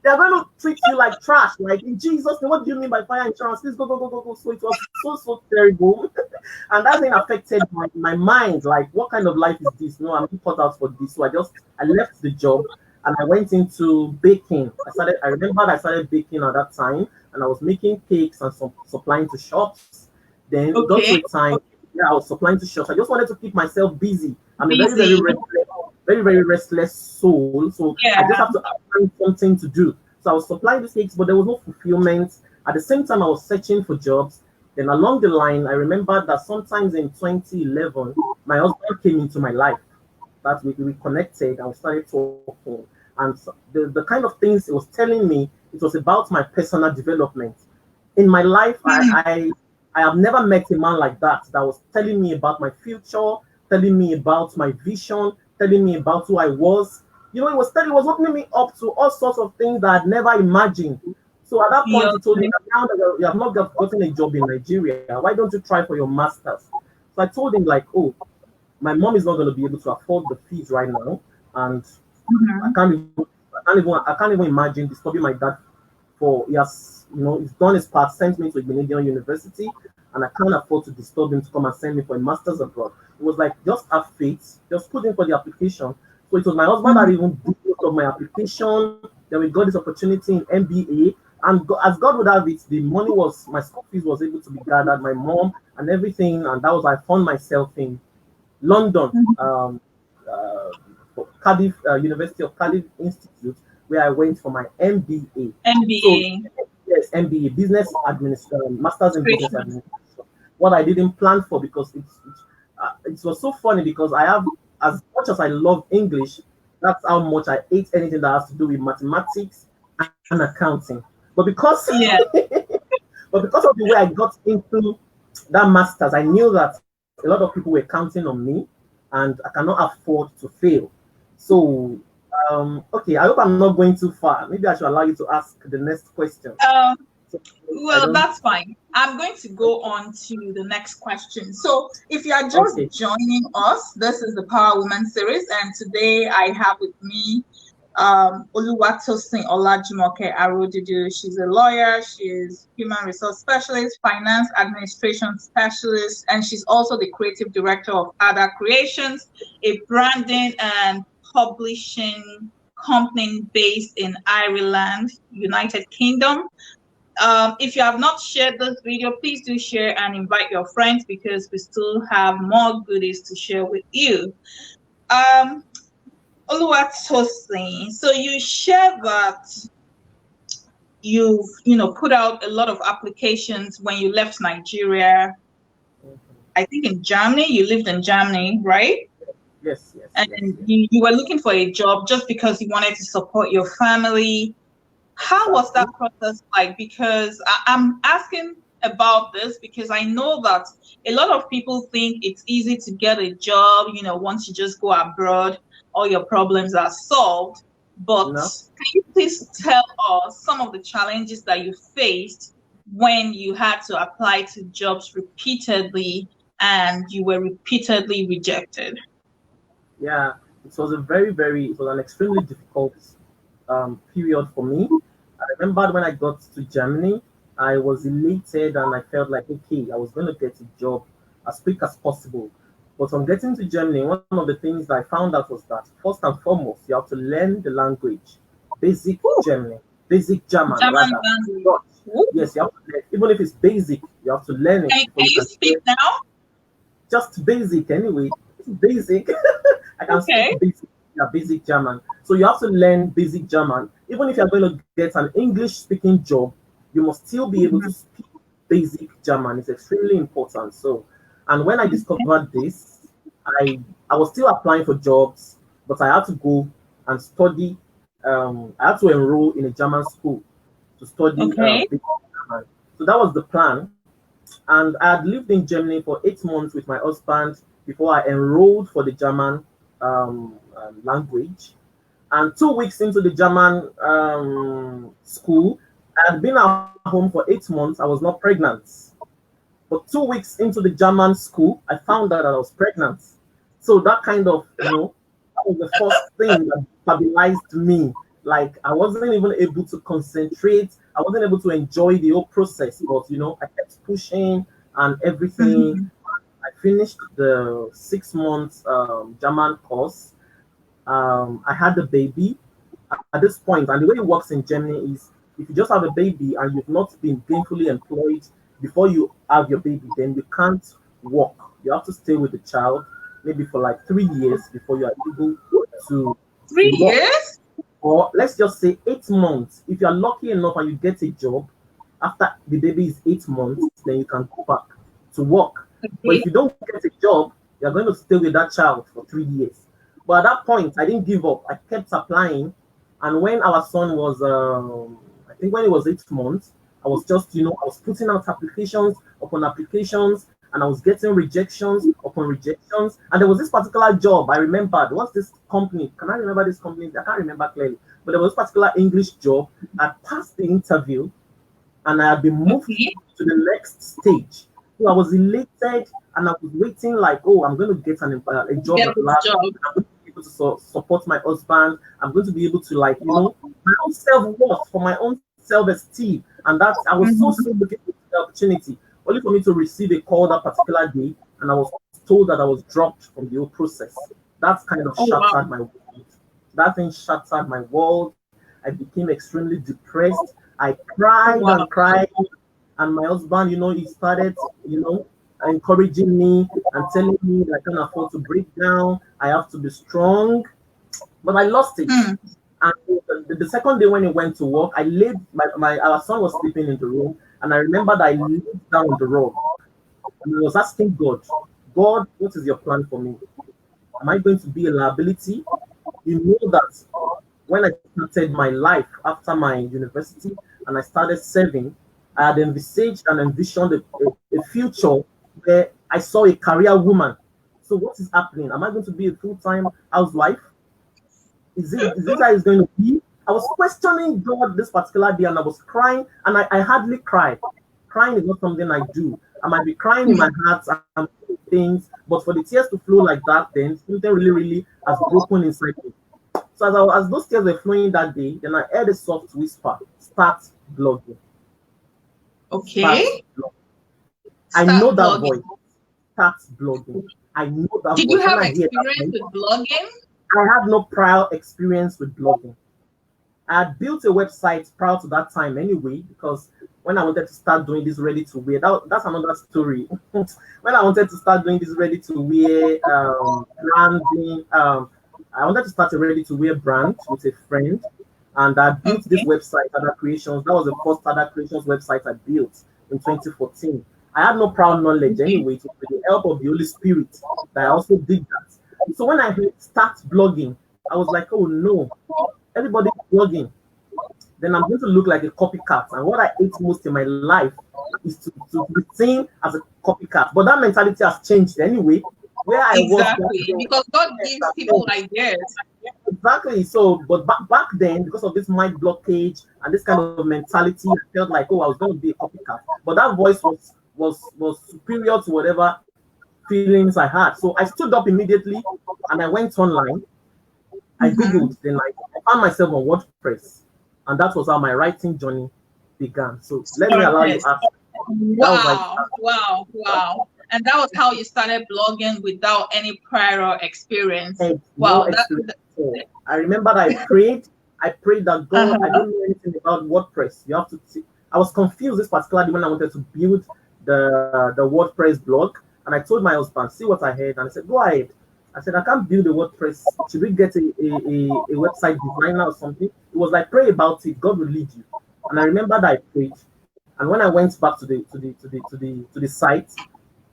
[SPEAKER 2] They're going to treat you like trash. Like, in Jesus' name, what do you mean by fire insurance? Please go. So it was so terrible. And that thing affected my mind. Like, what kind of life is this? No, I'm not cut out for this. So I left the job and I went into baking. I remember I started baking at that time, and I was making cakes and supplying to shops. Then it got to
[SPEAKER 1] Okay.
[SPEAKER 2] a time, yeah, I was supplying to shops. I just wanted to keep myself busy. I'm a
[SPEAKER 1] Busy.
[SPEAKER 2] very restless soul. So I
[SPEAKER 1] Yeah.
[SPEAKER 2] just have to find something to do. So I was supplying these cakes, but there was no fulfillment. At the same time, I was searching for jobs. Then along the line, I remember that sometimes in 2011, my husband came into my life. That we connected and we started talking. And so the kind of things it was telling me, it was about my personal development. In my life, I have never met a man like that was telling me about my future, telling me about my vision, telling me about who I was. It was opening me up to all sorts of things that I'd never imagined. So at that point,
[SPEAKER 1] You're
[SPEAKER 2] he told me that now that you have not gotten a job in Nigeria, why don't you try for your master's? So I told him like, oh, my mom is not going to be able to afford the fees right now, and I
[SPEAKER 1] Mhm.
[SPEAKER 2] can't even, I can't even imagine disturbing my dad for he's done his part, sent me to a Canadian university, and I can't afford to disturb him to come and send me for a master's abroad. It was like just have faith, just put in for the application. So it was my husband that
[SPEAKER 1] Mhm.
[SPEAKER 2] even did most of my application. Then we got this opportunity in MBA, and as God would have it, the money was my school fees was able to be gathered, my mom and everything, and that was I found myself in London,
[SPEAKER 1] Mhm.
[SPEAKER 2] for Cardiff University of Cardiff Institute, where I went for my MBA. So
[SPEAKER 1] MBA.
[SPEAKER 2] yes, MBA, business administration, masters in business
[SPEAKER 1] Administration.
[SPEAKER 2] administration. What I didn't plan for because it was so funny because I have as much as I love English, that's how much I hate anything that has to do with mathematics and accounting. But because
[SPEAKER 1] Yeah.
[SPEAKER 2] but because of the way I got into that masters, I knew that a lot of people were counting on me, and I cannot afford to fail. So, okay, I hope I'm not going too far. Maybe I should allow you to ask the next question.
[SPEAKER 1] Um,
[SPEAKER 2] So, I
[SPEAKER 1] well,
[SPEAKER 2] don't.
[SPEAKER 1] that's fine. I'm going to go on to the next question. So, if you are just
[SPEAKER 2] Okay.
[SPEAKER 1] joining us, this is the Power Woman series, and today I have with me Oluwatosin Olajumoke Arodudu. She's a lawyer, she's human resource specialist, finance administration specialist, and she's also the creative director of Ada Creations, a branding and publishing company based in Ireland, United Kingdom. If you have not shared this video, please do share and invite your friends because we still have more goodies to share with you. Oluwatosin, so you share that you've put out a lot of applications when you left Nigeria. I think in Germany, you lived in Germany, right?
[SPEAKER 2] Yes.
[SPEAKER 1] And
[SPEAKER 2] Yes.
[SPEAKER 1] you were looking for a job just because you wanted to support your family. How was that process like? Because I'm asking about this because I know that a lot of people think it's easy to get a job, once you just go abroad, all your problems are solved. But
[SPEAKER 2] No.
[SPEAKER 1] can you please tell us some of the challenges that you faced when you had to apply to jobs repeatedly and you were repeatedly rejected?
[SPEAKER 2] Yeah, it was it was an extremely difficult period for me. I remember when I got to Germany, I was elated and I felt like, okay, I was going to get a job as quick as possible. But on getting to Germany, one of the things that I found out was that first and foremost, you have to learn the language, basic
[SPEAKER 1] Ooh,
[SPEAKER 2] German, basic German,
[SPEAKER 1] German
[SPEAKER 2] rather.
[SPEAKER 1] language.
[SPEAKER 2] Dutch.
[SPEAKER 1] Ooh.
[SPEAKER 2] Yes, you have to learn, even if it's basic, you have to learn it
[SPEAKER 1] Can
[SPEAKER 2] before you
[SPEAKER 1] you
[SPEAKER 2] can
[SPEAKER 1] speak now?
[SPEAKER 2] just basic anyway. It's basic. I can speak
[SPEAKER 1] Okay.
[SPEAKER 2] basic, yeah, basic German. So you have to learn basic German. Even if you're going to get an English speaking job, you must still be able to
[SPEAKER 1] Mhm.
[SPEAKER 2] speak basic German. It's extremely important. So, and when I discovered this, I was still applying for jobs, but I had to go and study. I had to enroll in a German school to study
[SPEAKER 1] Okay.
[SPEAKER 2] basic German. So that was the plan. And I had lived in Germany for 8 months with my husband before I enrolled for the German language. And 2 weeks into the German school, I had been at home for 8 months. I was not pregnant. But 2 weeks into the German school, I found out that I was pregnant. So that kind of, that was the first thing that stabilized me. Like I wasn't even able to concentrate. I wasn't able to enjoy the whole process. But I kept pushing and everything.
[SPEAKER 1] Mhm.
[SPEAKER 2] I finished the 6 months German course. I had a baby at this point, and the way it works in Germany is if you just have a baby and you've not been gainfully employed before you have your baby, then you can't work. You have to stay with the child maybe for like 3 years before you are able to
[SPEAKER 1] Three
[SPEAKER 2] work.
[SPEAKER 1] years?
[SPEAKER 2] Or let's just say 8 months. If you're lucky enough and you get a job after the baby is 8 months, then you can go back to work. But if
[SPEAKER 1] Okay.
[SPEAKER 2] you don't get a job, you're going to stay with that child for 3 years. But at that point, I didn't give up. I kept applying. And when our son was, I think when he was 8 months, I was just, I was putting out applications upon applications and I was getting rejections upon rejections. And there was this particular job I remembered. What's this company? Can I remember this company? I can't remember clearly. But there was this particular English job. I passed the interview and I had been moved
[SPEAKER 1] Okay.
[SPEAKER 2] to the next stage. So I was elated and I was waiting like, oh, I'm going to get a job
[SPEAKER 1] Get
[SPEAKER 2] at
[SPEAKER 1] this
[SPEAKER 2] last.
[SPEAKER 1] job.
[SPEAKER 2] I'm going to be able to support my husband. I'm going to be able to like, my own self-worth, for my own self-esteem. And that I was so
[SPEAKER 1] Mhm.
[SPEAKER 2] looking for the opportunity, only for me to receive a call that particular day. And I was told that I was dropped from the whole process. That kind of
[SPEAKER 1] Oh, wow.
[SPEAKER 2] shattered my world. That thing shattered my world. I became extremely depressed. I
[SPEAKER 1] Oh,
[SPEAKER 2] cried
[SPEAKER 1] wow.
[SPEAKER 2] and cried, and my husband, he started, encouraging me and telling me that I can't afford to break down. I have to be strong, but I lost it.
[SPEAKER 1] Hmm.
[SPEAKER 2] And the second day when he went to work, I laid our son was sleeping in the room, and I remember that I laid down on the rug and I was asking God, God, what is your plan for me? Am I going to be a liability? You know that when I started my life after my university and I started serving, I had envisaged and envisioned a future where I saw a career woman. So what is happening? Am I going to be a full-time housewife? Is this how it's going to be? I was questioning God this particular day and I was crying and I hardly cry. Crying is not something I do. I might be crying in my heart and things, but for the tears to flow like that, then something really, really has broken inside me. So as those tears were flowing that day, then I heard a soft whisper, start blogging, start
[SPEAKER 1] Okay.
[SPEAKER 2] blogging. I know
[SPEAKER 1] Start
[SPEAKER 2] that
[SPEAKER 1] blogging.
[SPEAKER 2] voice, start blogging. I know that
[SPEAKER 1] Did you
[SPEAKER 2] voice. When
[SPEAKER 1] have
[SPEAKER 2] I hear that
[SPEAKER 1] experience
[SPEAKER 2] voice,
[SPEAKER 1] with blogging?
[SPEAKER 2] I had no prior experience with blogging. I had built a website prior to that time anyway, because when I wanted to start doing this ready to wear, that's another story. When I wanted to start doing this ready to wear branding, I wanted to start a ready to wear brand with a friend, and I built this
[SPEAKER 1] Okay.
[SPEAKER 2] website, Ada Creations. That was the first Ada Creations website I built in 2014. I had no proud knowledge
[SPEAKER 1] Okay.
[SPEAKER 2] anyway. It was with the help of the Holy Spirit that I also did that. So when I heard start blogging, I was like, oh no, everybody's blogging, then I'm going to look like a copycat. And what I hate most in my life is to be seen as a copycat. But that mentality has changed anyway. Where I was back
[SPEAKER 1] Exactly.
[SPEAKER 2] then,
[SPEAKER 1] Because God
[SPEAKER 2] yes,
[SPEAKER 1] gives
[SPEAKER 2] has
[SPEAKER 1] people
[SPEAKER 2] changed.
[SPEAKER 1] ideas.
[SPEAKER 2] Exactly. So, but back then, because of this mind blockage and this kind of mentality, I felt like, oh, I was going to be a copycat. But that voice was superior to whatever feelings I had. So I stood up immediately and I went online. I
[SPEAKER 1] Mm-hmm.
[SPEAKER 2] googled, then I found myself on WordPress, and that was how my writing journey began. So let me allow you
[SPEAKER 1] Started.
[SPEAKER 2] ask. That was like
[SPEAKER 1] Wow. Wow. Wow. And that was how you started blogging without any prior experience.
[SPEAKER 2] no
[SPEAKER 1] Wow.
[SPEAKER 2] experience. So I remember that I prayed. I prayed that God, I
[SPEAKER 1] Uh-huh.
[SPEAKER 2] don't know anything about WordPress. You have to. See. I was confused this particularly when I wanted to build the WordPress blog, and I told my husband, "See what I heard," and I said, "Go ahead." I said, "I can't build a WordPress. Should we get a website designer or something?" It was like, "Pray about it. God will lead you." And I remember that I prayed, and when I went back to the site,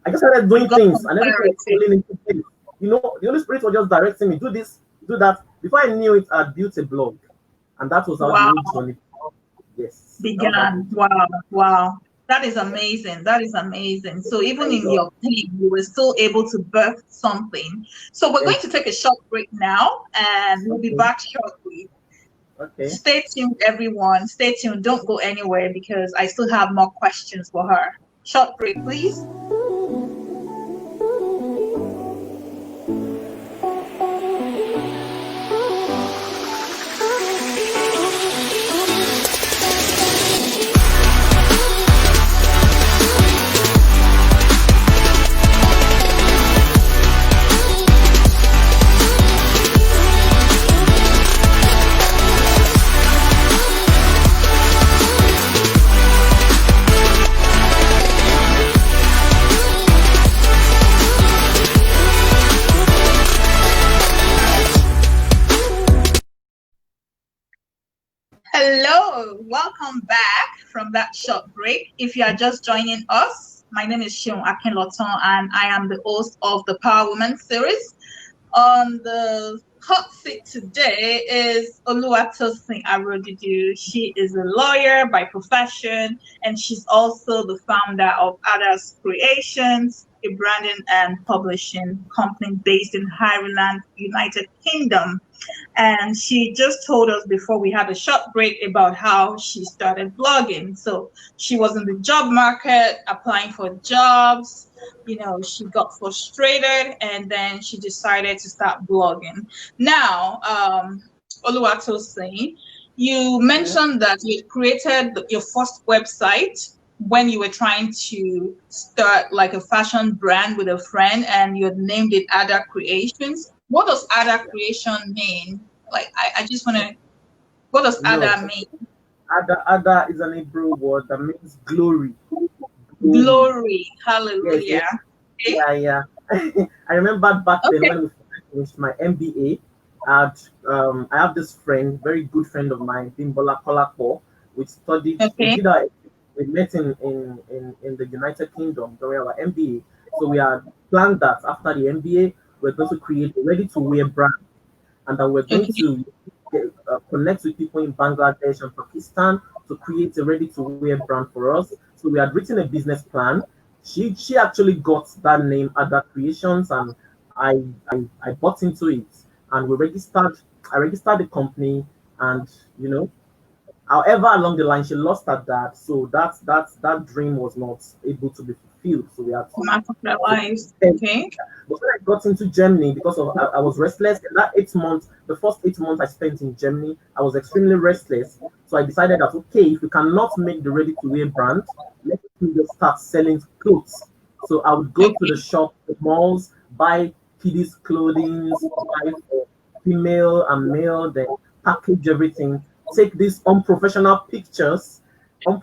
[SPEAKER 2] I just started
[SPEAKER 1] You
[SPEAKER 2] doing
[SPEAKER 1] got
[SPEAKER 2] things,
[SPEAKER 1] some
[SPEAKER 2] and everything was
[SPEAKER 1] clarity.
[SPEAKER 2] falling into place. The Holy Spirit was just directing me, do this, do that. Before I knew it, I built a blog, and that was how the
[SPEAKER 1] Wow.
[SPEAKER 2] whole journey. Yes, that was how the
[SPEAKER 1] Began. Wow. Wow. That is amazing. That is amazing. So even
[SPEAKER 2] thank
[SPEAKER 1] in
[SPEAKER 2] God.
[SPEAKER 1] your pain, you were still able to birth something. So we're going to take a short break now and we'll be
[SPEAKER 2] Okay,
[SPEAKER 1] back shortly.
[SPEAKER 2] okay.
[SPEAKER 1] Stay tuned, everyone. Stay tuned. Don't go anywhere because I still have more questions for her. Short break, please. Hello, welcome back from that short break. If you are just joining us, my name is Shion Akinloton and I am the host of the Power Woman series. On the hot seat today is Oluwatosin Arodudu. She is a lawyer by profession, and she's also the founder of Others Creations, a branding and publishing company based in Ireland, United Kingdom. And she just told us before we had a short break about how she started blogging. So she was in the job market applying for jobs. She got frustrated and then she decided to start blogging. Now, Oluwatosin, you
[SPEAKER 2] Yeah.
[SPEAKER 1] mentioned that you created your first website when you were trying to start like a fashion brand with a friend and you had named it Ada Creations. What does Ada Creation mean? Like, I just want to, what does
[SPEAKER 2] No.
[SPEAKER 1] Ada mean?
[SPEAKER 2] Ada is an Hebrew word that means glory. Glory.
[SPEAKER 1] Glory.
[SPEAKER 2] Yes,
[SPEAKER 1] Hallelujah.
[SPEAKER 2] yes.
[SPEAKER 1] Okay.
[SPEAKER 2] Yeah, yeah. I remember back then
[SPEAKER 1] Okay.
[SPEAKER 2] when we finished my MBA. I have this friend, very good friend of mine, Bimbola Kolakpo. We
[SPEAKER 1] Okay.
[SPEAKER 2] did we met in the United Kingdom during our MBA. So we had planned that after the MBA, we're going to create a ready to wear brand, and that we're going
[SPEAKER 1] Okay.
[SPEAKER 2] to connect with people in Bangladesh and Pakistan to create a ready to wear brand for us. So we had written a business plan. She actually got that name Ada Creations, and I bought into it, and we registered. I registered the company, and you know however, along the line, she lost her dad, so that dream was not able to be fulfilled. So we had
[SPEAKER 1] Come of their
[SPEAKER 2] to
[SPEAKER 1] lives.
[SPEAKER 2] but
[SPEAKER 1] Okay.
[SPEAKER 2] when I got into Germany, because I was restless. In that 8 months, the first 8 months I spent in Germany, I was extremely restless. So I decided that okay, if we cannot make the ready-to-wear brand, let me just start selling clothes. So I would go to the
[SPEAKER 1] Okay.
[SPEAKER 2] shop, the malls, buy kiddies' clothing, buy for female and male, then package everything take these unprofessional pictures, and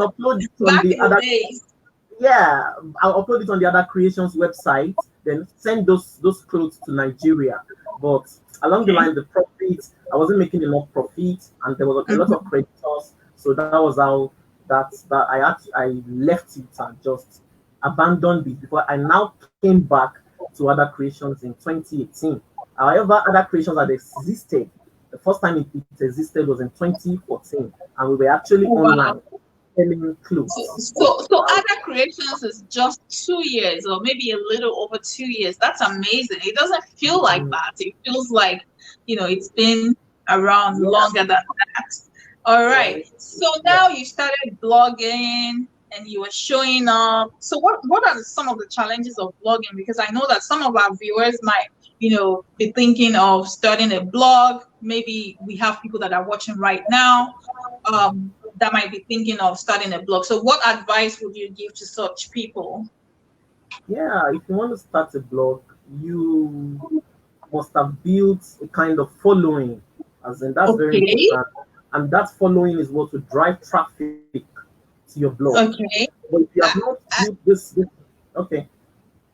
[SPEAKER 2] upload it on
[SPEAKER 1] Back
[SPEAKER 2] the
[SPEAKER 1] in the
[SPEAKER 2] other.
[SPEAKER 1] days.
[SPEAKER 2] Yeah, I'll upload it on the other creations website, then send those clothes to Nigeria. But along the
[SPEAKER 1] Okay.
[SPEAKER 2] line, the profit, I wasn't making enough profit, and there was a lot of
[SPEAKER 1] Mhm.
[SPEAKER 2] creditors. So that was how that I left it and just abandoned it before I now came back to other creations in 2018. However, other creations had existed. The first time it existed was in 2014, and we were actually
[SPEAKER 1] Oh, wow.
[SPEAKER 2] online selling
[SPEAKER 1] So,
[SPEAKER 2] clothes.
[SPEAKER 1] so other creations is just 2 years or maybe a little over 2 years. That's amazing. It doesn't feel like
[SPEAKER 2] Mm,
[SPEAKER 1] that. It feels like, it's been around
[SPEAKER 2] yeah,
[SPEAKER 1] longer than that. All right.
[SPEAKER 2] yeah,
[SPEAKER 1] So
[SPEAKER 2] yeah.
[SPEAKER 1] now you started blogging and you were showing up. So what are some of the challenges of blogging? Because I know that some of our viewers might, be thinking of starting a blog. Maybe we have people that are watching right now that might be thinking of starting a blog. So, what advice would you give to such people?
[SPEAKER 2] Yeah, if you want to start a blog, you must have built a kind of following, as in that's very
[SPEAKER 1] Okay,
[SPEAKER 2] important. And that following is what will drive traffic to your blog.
[SPEAKER 1] okay.
[SPEAKER 2] But if you have
[SPEAKER 1] I,
[SPEAKER 2] not
[SPEAKER 1] I,
[SPEAKER 2] built this okay,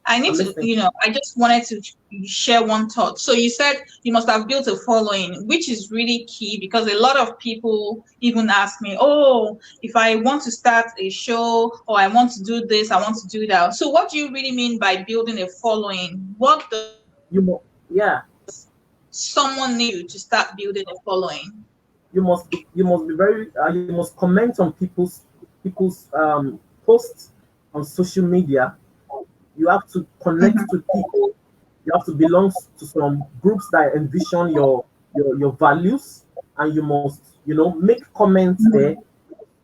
[SPEAKER 1] I need
[SPEAKER 2] I'm
[SPEAKER 1] to,
[SPEAKER 2] listening.
[SPEAKER 1] I just wanted to share one thought. So, you said you must have built a following, which is really key because a lot of people even ask me, oh, if I want to start a show or I want to do this, I want to do that. So, what do you really mean by building a following? What does
[SPEAKER 2] Yeah,
[SPEAKER 1] someone need to start building a following?
[SPEAKER 2] you must be very you must comment on people's posts on social media. You have to connect
[SPEAKER 1] Mhm.
[SPEAKER 2] with people. You have to belong to some groups that envision your values, and you must make comments there,
[SPEAKER 1] Mhm.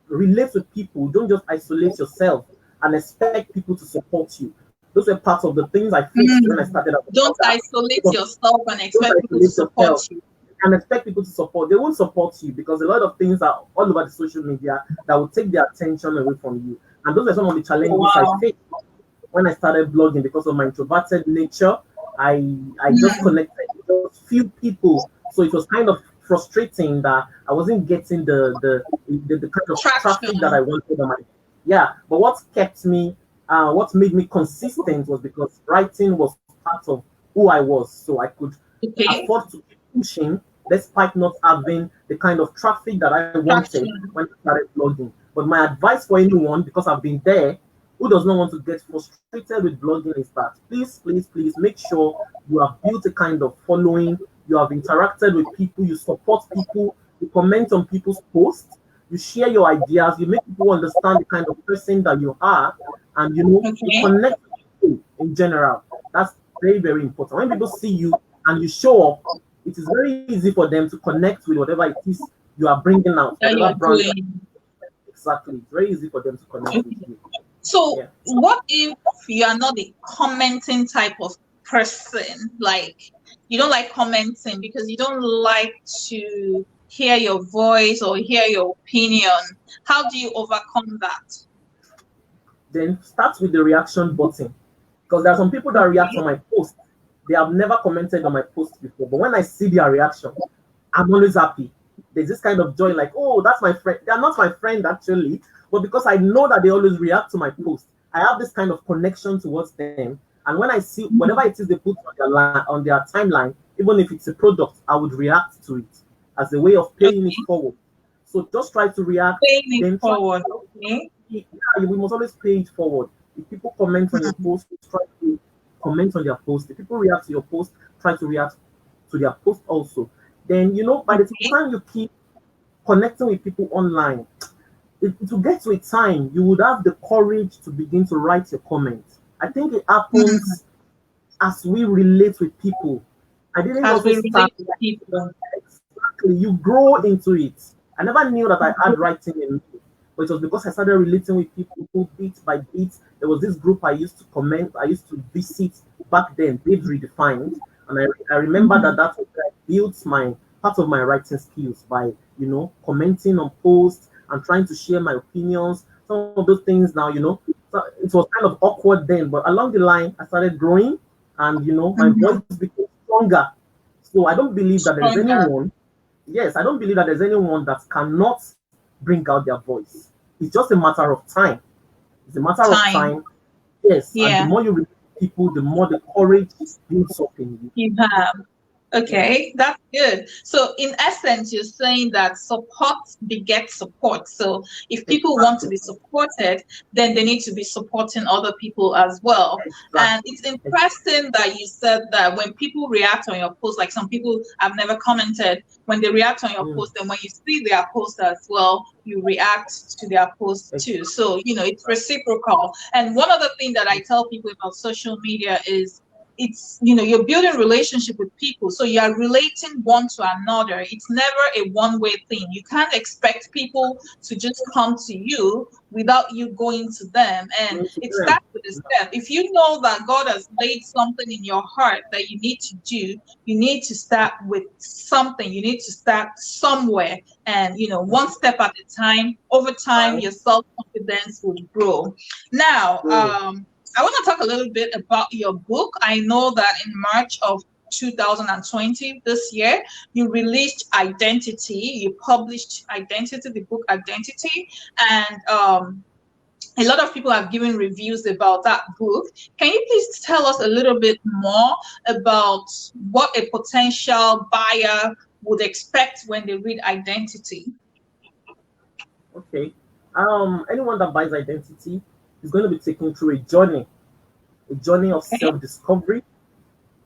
[SPEAKER 2] relate with people. Don't just isolate yourself and expect people to support you. Those are parts of the things I faced when I
[SPEAKER 1] Mm.
[SPEAKER 2] started as a
[SPEAKER 1] Don't
[SPEAKER 2] blogger.
[SPEAKER 1] isolate
[SPEAKER 2] Because
[SPEAKER 1] yourself and
[SPEAKER 2] don't
[SPEAKER 1] expect people to
[SPEAKER 2] isolate
[SPEAKER 1] support
[SPEAKER 2] yourself
[SPEAKER 1] you.
[SPEAKER 2] and expect people to support. They won't support you because a lot of things are all over the social media that will take their attention away from you. And those are some of the
[SPEAKER 1] Oh,
[SPEAKER 2] challenges I
[SPEAKER 1] wow.
[SPEAKER 2] faced when I started blogging because of my introverted nature. I just
[SPEAKER 1] Mm.
[SPEAKER 2] connected with just few people, so it was kind of frustrating that I wasn't getting the kind of traffic that
[SPEAKER 1] Traction.
[SPEAKER 2] I wanted on my yeah. But what made me consistent was because writing was part of who I was, so I could
[SPEAKER 1] Okay.
[SPEAKER 2] afford to keep pushing despite not having the kind of traffic that I wanted
[SPEAKER 1] Traction.
[SPEAKER 2] when I started blogging. But my advice for anyone, because I've been there, who does not want to get frustrated with blogging is that please make sure you have built a kind of following, you have interacted with people, you support people, you comment on people's posts, you share your ideas, you make people understand the kind of person that you are, and you
[SPEAKER 1] Okay.
[SPEAKER 2] connect with people in general. That's very important. When people see you and you show up, it is very easy for them to connect with whatever it is you are bringing out,
[SPEAKER 1] That
[SPEAKER 2] whatever
[SPEAKER 1] you're
[SPEAKER 2] brand you
[SPEAKER 1] doing.
[SPEAKER 2] are. Exactly. It's very easy for them to connect with
[SPEAKER 1] Okay.
[SPEAKER 2] you.
[SPEAKER 1] So,
[SPEAKER 2] Yeah.
[SPEAKER 1] what if you are not the commenting type of person? Like, you don't like commenting because you don't like to hear your voice or hear your opinion. How do you overcome that?
[SPEAKER 2] Then start with the reaction button. Because there are some people that react on
[SPEAKER 1] Okay.
[SPEAKER 2] my post. They have never commented on my post before. But when I see their reaction, I'm always happy. There's this kind of joy, like, oh, that's my friend. They're not my friend actually, but because I know that they always react to my post, I have this kind of connection towards them. And when I see whatever it is they put on their timeline, even if it's a product, I would react to it as a way of paying it
[SPEAKER 1] Okay.
[SPEAKER 2] forward. So just try to react,
[SPEAKER 1] Paying it
[SPEAKER 2] then try
[SPEAKER 1] forward. Okay.
[SPEAKER 2] yeah, we must always pay it forward. If people comment on your post, try to comment on their post. If people react to your post, try to react to their post also. Then, by the
[SPEAKER 1] Okay.
[SPEAKER 2] time you keep connecting with people online, it will get to a time you would have the courage to begin to write your comments. I think it
[SPEAKER 1] Mm.
[SPEAKER 2] happens as we relate with people. I didn't
[SPEAKER 1] As
[SPEAKER 2] also
[SPEAKER 1] we
[SPEAKER 2] start
[SPEAKER 1] relate to people.
[SPEAKER 2] exactly. You grow into it. I never knew that I had writing in me, but it was because I started relating with people bit by bit. There was this group I used to comment, I used to visit back then, Babes Redefined, and I remember that
[SPEAKER 1] Mhm.
[SPEAKER 2] that's where I built my part of my writing skills by commenting on posts and trying to share my opinions. Some of those things now, so it was kind of awkward then, but along the line, I started growing, and my
[SPEAKER 1] Mhm.
[SPEAKER 2] voice became stronger. So I don't believe that there is
[SPEAKER 1] Stronger.
[SPEAKER 2] anyone. yes, I don't believe that there's anyone that cannot bring out their voice. It's just a matter of time. It's a matter of
[SPEAKER 1] Time.
[SPEAKER 2] time. Yes, and the
[SPEAKER 1] Yeah,
[SPEAKER 2] more you reach people, the more the courage builds up in you.
[SPEAKER 1] you have.
[SPEAKER 2] Yes,
[SPEAKER 1] Okay, that's good. So, in essence, you're saying that support begets support. So, if people want to
[SPEAKER 2] exactly,
[SPEAKER 1] be supported, then they need to be supporting other people as well. And
[SPEAKER 2] exactly,
[SPEAKER 1] it's interesting that you said that when people react on your post, like some people have never commented, when they react on your
[SPEAKER 2] Mm,
[SPEAKER 1] post, and when you see their post as well, you react to their post too.
[SPEAKER 2] exactly.
[SPEAKER 1] So, it's reciprocal. And one other thing that I tell people about social media is it's you're building relationship with people, so you are relating one to another. It's never a one-way thing. You can't expect people to just come to you without you going to them, and
[SPEAKER 2] Going to
[SPEAKER 1] it
[SPEAKER 2] them.
[SPEAKER 1] starts with a step. If you know that God has laid something in your heart that you need to do, you need to start with something. You need to start somewhere, and one step at a time. Over time,
[SPEAKER 2] Right.
[SPEAKER 1] your self-confidence will grow. Now,
[SPEAKER 2] So,
[SPEAKER 1] I want to talk a little bit about your book. I know that in March of 2020, this year, you released Identity. You published Identity, the book Identity, and a lot of people have given reviews about that book. Can you please tell us a little bit more about what a potential buyer would expect when they read Identity?
[SPEAKER 2] okay. Anyone that buys identity is going to be taken through a journey of
[SPEAKER 1] Okay.
[SPEAKER 2] self-discovery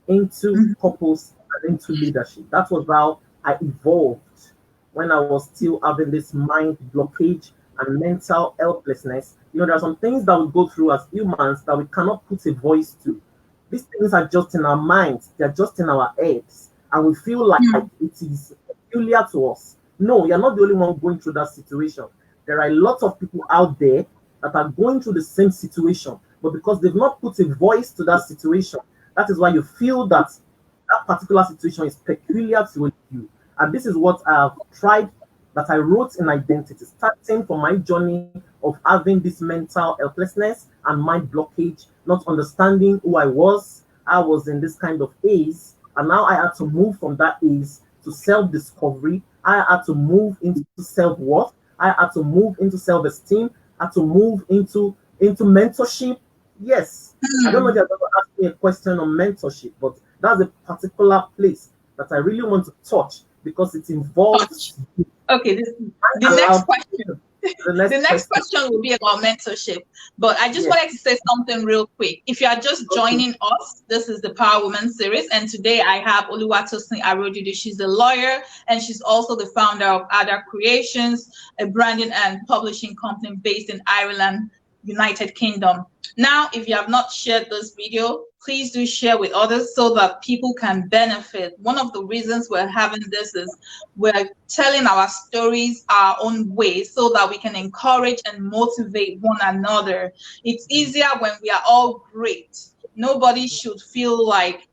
[SPEAKER 2] into
[SPEAKER 1] Mhm.
[SPEAKER 2] purpose and into leadership. That was how I evolved when I was still having this mind blockage and mental helplessness. There are some things that we go through as humans that we cannot put a voice to. These things are just in our minds, they're just in our heads, and we feel like
[SPEAKER 1] Mm.
[SPEAKER 2] it is peculiar to us. No, you're not the only one going through that situation. There are a lot of people out there that are going through the same situation, but because they've not put a voice to that situation, that is why you feel that that particular situation is peculiar to you. And this is what I have tried that I wrote in Identity, starting from my journey of having this mental helplessness and mind blockage, not understanding who I was. I was in this kind of haze, and now I had to move from that haze to self discovery. I had to move into self worth. I had to move into self esteem. I had to move into mentorship. Yes, I don't know if
[SPEAKER 1] Mm.
[SPEAKER 2] you're going to ask me a question on mentorship, but that's a particular place that I really want to touch because it
[SPEAKER 1] Touch.
[SPEAKER 2] involves
[SPEAKER 1] Okay, the next
[SPEAKER 2] allowed
[SPEAKER 1] question.
[SPEAKER 2] the
[SPEAKER 1] The
[SPEAKER 2] next
[SPEAKER 1] next
[SPEAKER 2] question.
[SPEAKER 1] question will be about mentorship. But I just
[SPEAKER 2] Yes.
[SPEAKER 1] wanted to say something real quick. If you are just
[SPEAKER 2] Okay.
[SPEAKER 1] joining us, this is the Power Woman series. And today I have Oluwatosin Arodudu. She's a lawyer and she's also the founder of Ada Creations, a branding and publishing company based in Ireland, United Kingdom. Now, if you have not shared this video, please do share with others so that people can benefit. One of the reasons we're having this is we're telling our stories our own way so that we can encourage and motivate one another. It's easier when we are all great. Nobody should feel like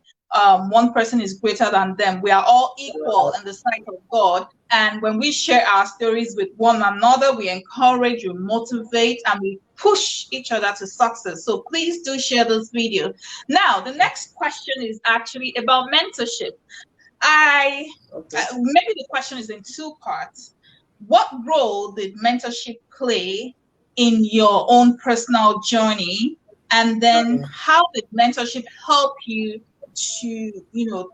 [SPEAKER 1] one person is greater than them. We are all equal in the sight of God. And when we share our stories with one another, we encourage, we motivate, and we push each other to success. So please do share this video. Now, the next question is actually about mentorship. I
[SPEAKER 2] Okay.
[SPEAKER 1] maybe the question is in two parts. What role did mentorship play in your own personal journey? And then
[SPEAKER 2] Um,
[SPEAKER 1] how did mentorship help you to,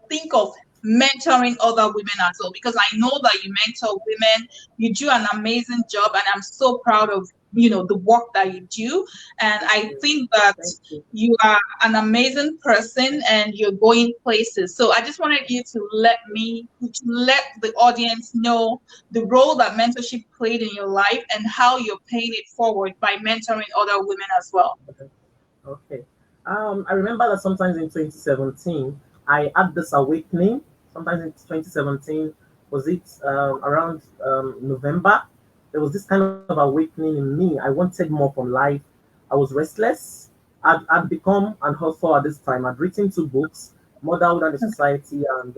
[SPEAKER 1] think of mentoring other women as well? Because I know that you mentor women, you do an amazing job, and I'm so proud of the work that you do. And I think that
[SPEAKER 2] Thank you.
[SPEAKER 1] you are an amazing person and you're going places. So I just wanted you to let the audience know the role that mentorship played in your life and how you're paying it forward by mentoring other women as well.
[SPEAKER 2] Okay. I remember that sometimes in 2017, I had this awakening. Sometimes in 2017, was it around November? There was this kind of awakening in me. I wanted more from life. I was restless. I'd become an author at this time. I'd written two books, Motherhood and the Society, and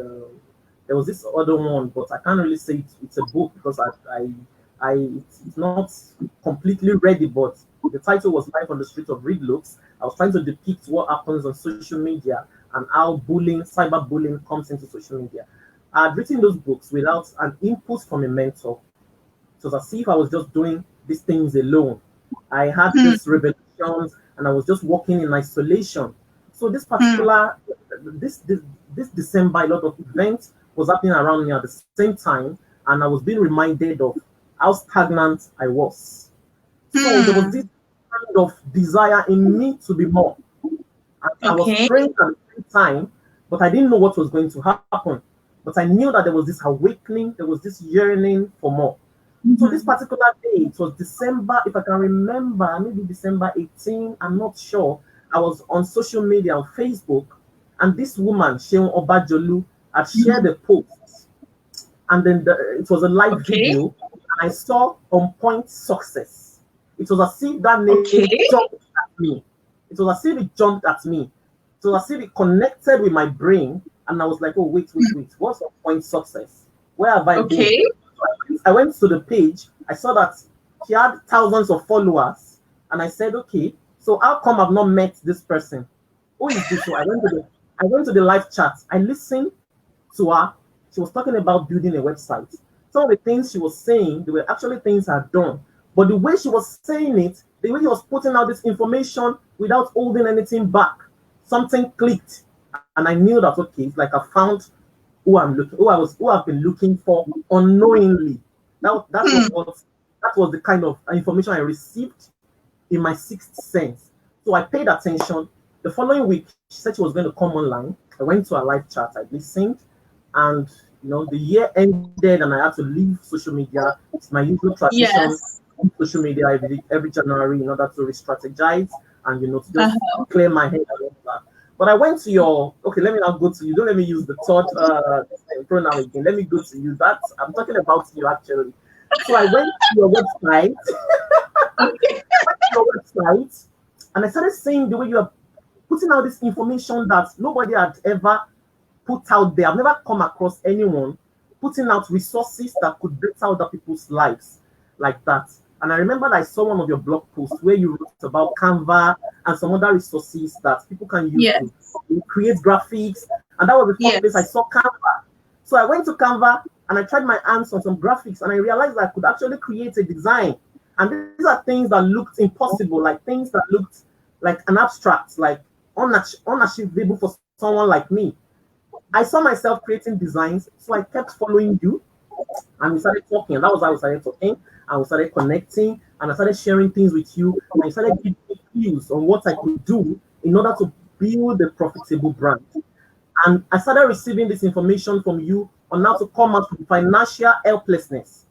[SPEAKER 2] there was this other one, but I can't really say it's a book because it's not completely ready, but the title was Life on the Street of Read Looks. I was trying to depict what happens on social media and how bullying, cyberbullying comes into social media. I had written those books without an input from a mentor. It was as if I was just doing these things alone. I had
[SPEAKER 1] Hmm.
[SPEAKER 2] these revelations and I was just working in isolation. So this
[SPEAKER 1] Hmm.
[SPEAKER 2] particular this December, a lot of events was happening around me at the same time, and I was being reminded of how stagnant I was. So there was this
[SPEAKER 1] Hmm.
[SPEAKER 2] kind of desire in me to be more. I was
[SPEAKER 1] Okay.
[SPEAKER 2] praying at the same time, but I didn't know what was going to happen. But I knew that there was this awakening, there was this yearning for more. So this
[SPEAKER 1] Mhm.
[SPEAKER 2] particular day, it was December, if I can remember, maybe December 18, I'm not sure. I was on social media on Facebook, and this woman, Sheon Obajolu, had shared
[SPEAKER 1] Mhm.
[SPEAKER 2] a post, and then it was a live
[SPEAKER 1] Okay.
[SPEAKER 2] video, and I saw on point success. It was as if that name
[SPEAKER 1] Okay.
[SPEAKER 2] jumped at me. It was as if it jumped at me. It was as if it connected with my brain, and I was like, oh, wait, wait, wait. What's on point success? Where have I been?
[SPEAKER 1] Okay.
[SPEAKER 2] I went to the page. I saw that she had thousands of followers, and I said, okay, so how come I've not met this person? Who is this? So I went to the live chat. I listened to her. She was talking about building a website. Some of the things she was saying, they were actually things I'd done. But the way she was saying it, the way she was putting out this information without holding anything back, something clicked. And I knew that okay, it's like I found who I've been looking for unknowingly. That
[SPEAKER 1] Hmm.
[SPEAKER 2] was that was the kind of information I received in my sixth sense. So I paid attention. The following week, she said she was going to come online. I went to a live chat. I listened, and the year ended, and I had to leave social media. It's my usual tradition
[SPEAKER 1] Yes.
[SPEAKER 2] on social media every January in order to re-strategize and to just
[SPEAKER 1] Uh-huh.
[SPEAKER 2] clear my head and all that. But I went to your okay. Let me now go to you. Don't let me use the third pronoun again. Let me go to you. That's I'm talking about you actually. So I went to your website
[SPEAKER 1] Okay.
[SPEAKER 2] your website and I started seeing the way you are putting out this information that nobody had ever put out there. I've never come across anyone putting out resources that could better other people's lives like that. And I remember I saw one of your blog posts where you wrote about Canva and some other resources that people can use
[SPEAKER 1] Yes.
[SPEAKER 2] to create graphics. And that was the first place I
[SPEAKER 1] Yes.
[SPEAKER 2] saw Canva. So I went to Canva and I tried my hands on some graphics and I realized I could actually create a design. And these are things that looked impossible, like things that looked like an abstract, like unachievable for someone like me. I saw myself creating designs, so I kept following you and we started talking. And that was how we started talking and we started connecting and I started sharing things with you and you started giving me clues on what I could do in order to build a profitable brand. And I started receiving this information from you on how to come out from financial helplessness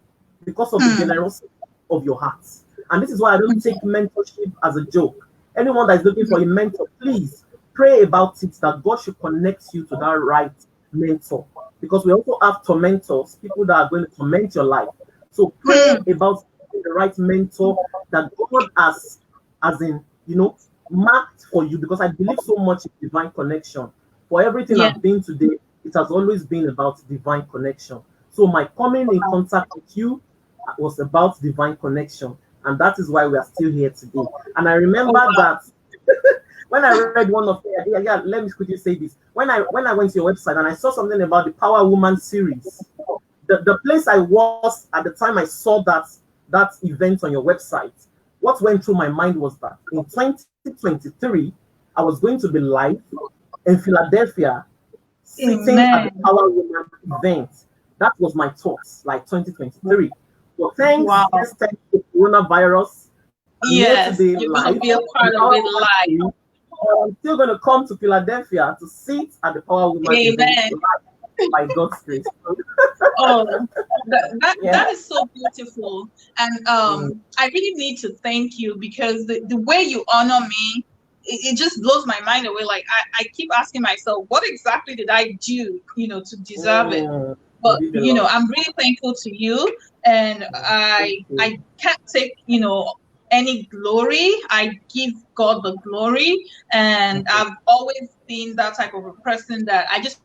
[SPEAKER 2] because of the
[SPEAKER 1] Hmm.
[SPEAKER 2] generosity of your heart. And this is why I don't take mentorship as a joke. Anyone that is looking for a mentor, please pray about it that God should connect you to that right mentor. Because we also have tormentors, people that are going to torment your life. So pray
[SPEAKER 1] Hmm.
[SPEAKER 2] about the right mentor that God has, as in, marked for you. Because I believe so much in divine connection. For everything
[SPEAKER 1] Yeah.
[SPEAKER 2] I've been today, it has always been about divine connection. So my coming in contact with you was about divine connection. And that is why we are still here today. And I
[SPEAKER 1] Oh
[SPEAKER 2] remember
[SPEAKER 1] wow.
[SPEAKER 2] that when I read one of let me quickly say this. When I went to your website and I saw something about the Power Woman series, the place I was at the time I saw that event on your website, what went through my mind was that in 2023, I was going to be live in Philadelphia sitting at the
[SPEAKER 1] Amen.
[SPEAKER 2] Power Woman event. That was my thoughts, like 2023. But thanks,
[SPEAKER 1] Wow.
[SPEAKER 2] this time to coronavirus, I'm here
[SPEAKER 1] Yes.
[SPEAKER 2] today
[SPEAKER 1] You're
[SPEAKER 2] live
[SPEAKER 1] gonna be a
[SPEAKER 2] in
[SPEAKER 1] part of
[SPEAKER 2] Power
[SPEAKER 1] it
[SPEAKER 2] Woman
[SPEAKER 1] live.
[SPEAKER 2] series. I'm still going to come to Philadelphia to sit at the Power Woman event
[SPEAKER 1] Amen.
[SPEAKER 2] live by God's grace.
[SPEAKER 1] Oh, that
[SPEAKER 2] Yeah.
[SPEAKER 1] is so beautiful. And
[SPEAKER 2] Mm,
[SPEAKER 1] I really need to thank you because the way you honor me, it just blows my mind away. Like I keep asking myself, what exactly did I do, to deserve it?
[SPEAKER 2] you
[SPEAKER 1] But
[SPEAKER 2] did a lot.
[SPEAKER 1] I'm really thankful to you, and
[SPEAKER 2] Thank
[SPEAKER 1] I
[SPEAKER 2] you.
[SPEAKER 1] can't take any glory. I give God the glory, and
[SPEAKER 2] Okay.
[SPEAKER 1] I've always been that type of a person that I just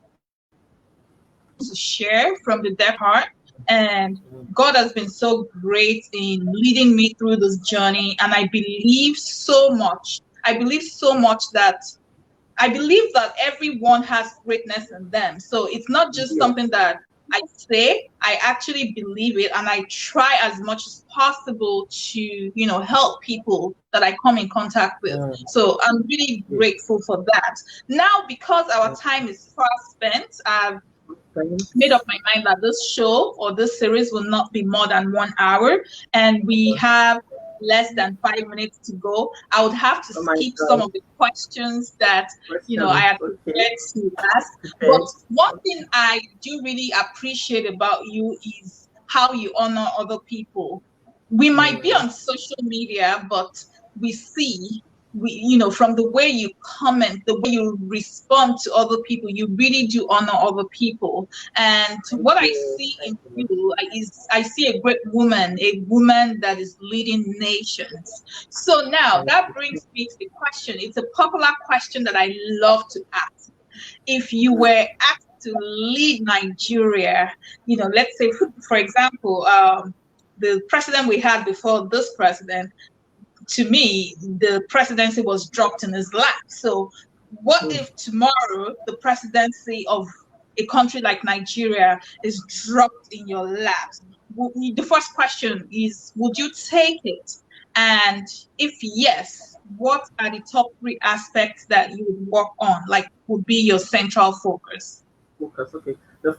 [SPEAKER 1] to share from the depth heart. And
[SPEAKER 2] Mm,
[SPEAKER 1] God has been so great in leading me through this journey. And I believe so much. I believe so much that I believe that everyone has greatness in them. So it's not just
[SPEAKER 2] Yes.
[SPEAKER 1] something that I say, I actually believe it, and I try as much as possible to, help people that I come in contact with.
[SPEAKER 2] Mm,
[SPEAKER 1] So I'm really
[SPEAKER 2] yes.
[SPEAKER 1] grateful for that. Now, because our
[SPEAKER 2] Mm,
[SPEAKER 1] time is fast spent, I've made up
[SPEAKER 2] thanks.
[SPEAKER 1] my mind that this show or this series will not be more than 1 hour, and we have less than 5 minutes to go. I would have to
[SPEAKER 2] Oh my
[SPEAKER 1] skip some
[SPEAKER 2] God.
[SPEAKER 1] of the questions that I
[SPEAKER 2] Questions.
[SPEAKER 1] had
[SPEAKER 2] Okay.
[SPEAKER 1] prepared to ask. But
[SPEAKER 2] Okay.
[SPEAKER 1] one thing I do really appreciate about you is how you honor other people. We might be
[SPEAKER 2] Mm,
[SPEAKER 1] on social media, but we see from the way you comment, the way you respond to other people, you really do honor other people. And
[SPEAKER 2] thank
[SPEAKER 1] what I
[SPEAKER 2] you.
[SPEAKER 1] see
[SPEAKER 2] Thank
[SPEAKER 1] in
[SPEAKER 2] you.
[SPEAKER 1] you is I see a woman that is leading nations. So now
[SPEAKER 2] Thank
[SPEAKER 1] that
[SPEAKER 2] you.
[SPEAKER 1] brings me to the question. It's a popular question that I love to ask. If you were asked to lead Nigeria, let's say, for example, the president we had before this president, to me, the presidency was dropped in his lap. So, what
[SPEAKER 2] Mm,
[SPEAKER 1] if tomorrow the presidency of a country like Nigeria is dropped in your lap? The first question is, would you take it? And if yes, what are the top three aspects that you would work on, like would be your central focus?
[SPEAKER 2] focus. Okay. The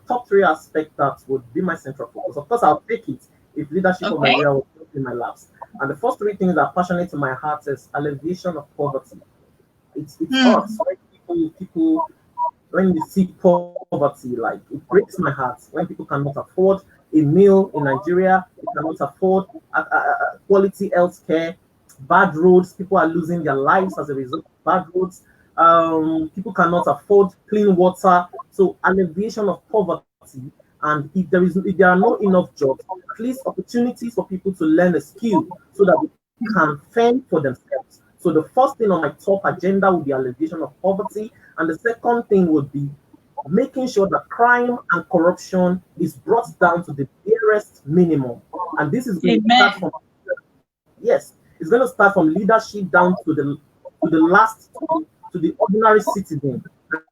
[SPEAKER 2] top three aspects that would be my central focus. Of course, I'll take it if leadership of
[SPEAKER 1] Okay.
[SPEAKER 2] Nigeria was put in my laps. And the first three things that are passionate in my heart is alleviation of poverty. It's hurts
[SPEAKER 1] Hmm.
[SPEAKER 2] when people when you see poverty, like it breaks my heart when people cannot afford a meal in Nigeria, they cannot afford quality health care, bad roads, people are losing their lives as a result of bad roads. People cannot afford clean water. So alleviation of poverty, and if there are not enough jobs, at least opportunities for people to learn a skill so that they can fend for themselves. So the first thing on my top agenda would be alleviation of poverty, and the second thing would be making sure that crime and corruption is brought down to the barest minimum. And this is going to start
[SPEAKER 1] Amen.
[SPEAKER 2] from, yes, it's going to start from leadership down to the last to the ordinary citizen.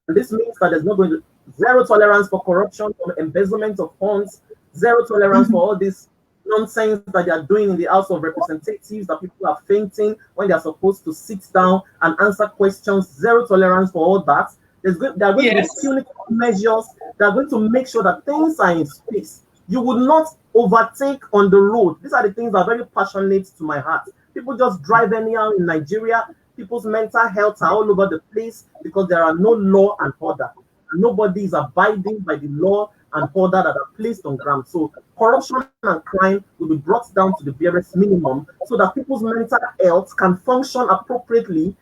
[SPEAKER 2] And this means that there's not going to zero tolerance for corruption, for embezzlement of funds, zero tolerance for
[SPEAKER 1] Mhm.
[SPEAKER 2] all this nonsense that they are doing in the House of Representatives, that people are fainting when they are supposed to sit down and answer questions. Zero tolerance for all that. There are going to be
[SPEAKER 1] Yes.
[SPEAKER 2] punitive measures that are going to make sure that things are in space. You would not overtake on the road. These are the things that are very passionate to my heart. People just drive anyhow in Nigeria. People's mental health are all over the place because there are no law and order. Nobody is abiding by the law and order that are placed on ground. So corruption and crime will be brought down to the barest minimum so that people's mental health can function appropriately,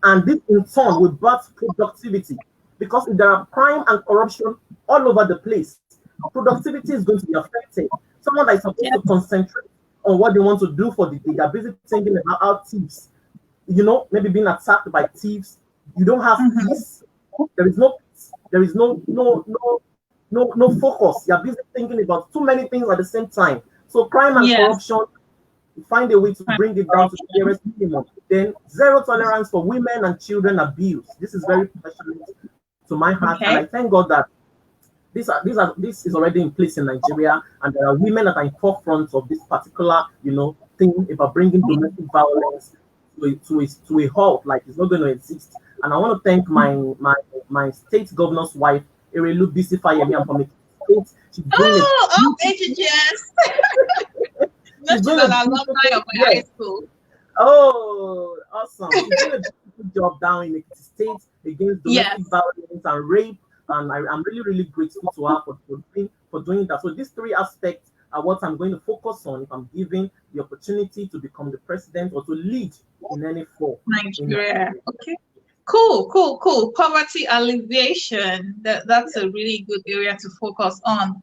[SPEAKER 2] and this in turn will birth productivity. Because if there are crime and corruption all over the place, productivity is going to be affected. Someone that is supposed to
[SPEAKER 1] Yes.
[SPEAKER 2] concentrate on what they want to do for the day, they're busy thinking about how thieves, maybe being attacked by thieves. You don't have
[SPEAKER 1] Mhm.
[SPEAKER 2] peace. There is no peace. There is no focus. You're busy thinking about too many things at the same time. So crime and
[SPEAKER 1] Yes.
[SPEAKER 2] corruption, find a way to bring it down to the barest minimum. Then zero tolerance for women and children abuse. This is very passionate to my heart, and I
[SPEAKER 1] Okay.
[SPEAKER 2] thank God that this is already in place in Nigeria, and there are women that are in forefront of this particular thing about bringing domestic violence to a halt, like it's not going to exist. And I want to thank my state governor's wife, Erelu Bisi Fayemi. I'm from the state. She's doing a
[SPEAKER 1] Oh,
[SPEAKER 2] beautiful,
[SPEAKER 1] HGS. No,
[SPEAKER 2] she's
[SPEAKER 1] she's
[SPEAKER 2] doing
[SPEAKER 1] an
[SPEAKER 2] a
[SPEAKER 1] alumni
[SPEAKER 2] beautiful,
[SPEAKER 1] of my high
[SPEAKER 2] yes.
[SPEAKER 1] school.
[SPEAKER 2] Oh, awesome. She's doing a beautiful job down in the state against domestic
[SPEAKER 1] Yes.
[SPEAKER 2] violence and rape. And I'm really, really grateful to her for doing that. So these three aspects are what I'm going to focus on if I'm given the opportunity to become the president or to lead in any form in
[SPEAKER 1] Nigeria.
[SPEAKER 2] Nigeria.
[SPEAKER 1] Okay. Cool, cool, cool. Poverty alleviation. That's a really good area to focus on.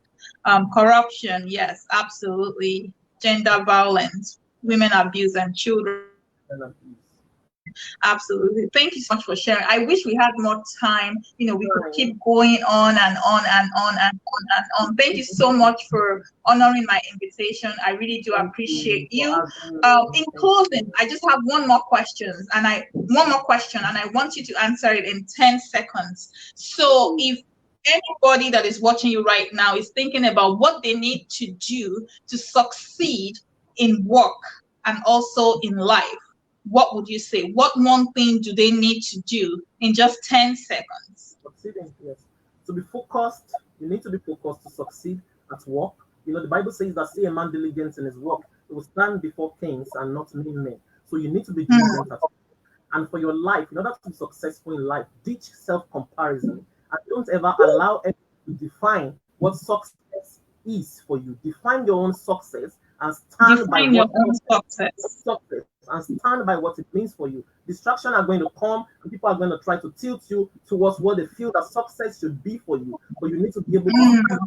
[SPEAKER 1] Corruption, yes, absolutely. Gender violence, women abuse, and children. Absolutely. Thank you so much for sharing. I wish we had more time. We could keep going on and on and on and on and on. Thank you so much for honoring my invitation. I really do
[SPEAKER 2] Thank
[SPEAKER 1] appreciate
[SPEAKER 2] you
[SPEAKER 1] you.
[SPEAKER 2] for having me.
[SPEAKER 1] In
[SPEAKER 2] Thank
[SPEAKER 1] closing,
[SPEAKER 2] you.
[SPEAKER 1] I just have one more question, and I want you to answer it in 10 seconds. So if anybody that is watching you right now is thinking about what they need to do to succeed in work and also in life, what would you say? What one thing do they need to do in just 10 seconds?
[SPEAKER 2] Succeeding, yes. To be focused, you need to be focused to succeed at work. The Bible says that see a man diligent in his work, he will stand before kings and not mean men. So you need to be
[SPEAKER 1] Hmm.
[SPEAKER 2] diligent at work. And for your life, in order to be successful in life, ditch self-comparison and don't ever allow anyone to define what success is for you. Define your own success and stand by
[SPEAKER 1] Define your
[SPEAKER 2] what
[SPEAKER 1] own success.
[SPEAKER 2] success and stand by what it means for you. Distraction are going to come and people are going to try to tilt you towards what they feel that success should be for you. But you need to be able to stand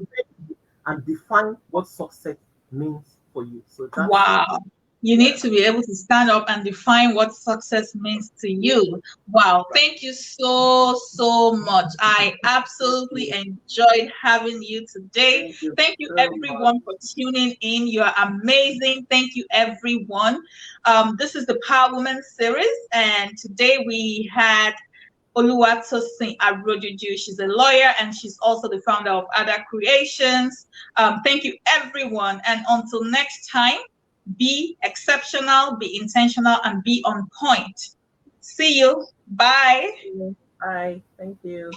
[SPEAKER 2] and define what success means for you. So that's it.
[SPEAKER 1] Wow. You
[SPEAKER 2] Yeah.
[SPEAKER 1] need to be able to stand up and define what success means to you. Wow.
[SPEAKER 2] Right.
[SPEAKER 1] Thank you so, so much. I
[SPEAKER 2] Thank
[SPEAKER 1] absolutely
[SPEAKER 2] you.
[SPEAKER 1] enjoyed having you today.
[SPEAKER 2] Thank you
[SPEAKER 1] Thank you,
[SPEAKER 2] so much.
[SPEAKER 1] everyone, for tuning in. You're amazing. Thank you, everyone. This is the Power Woman series, and today we had Oluwatosin Arodudu. She's a lawyer and she's also the founder of Ada Creations. Thank you, everyone. And until next time, be exceptional, be intentional, and be on point. See you. Bye.
[SPEAKER 2] Bye. Thank you.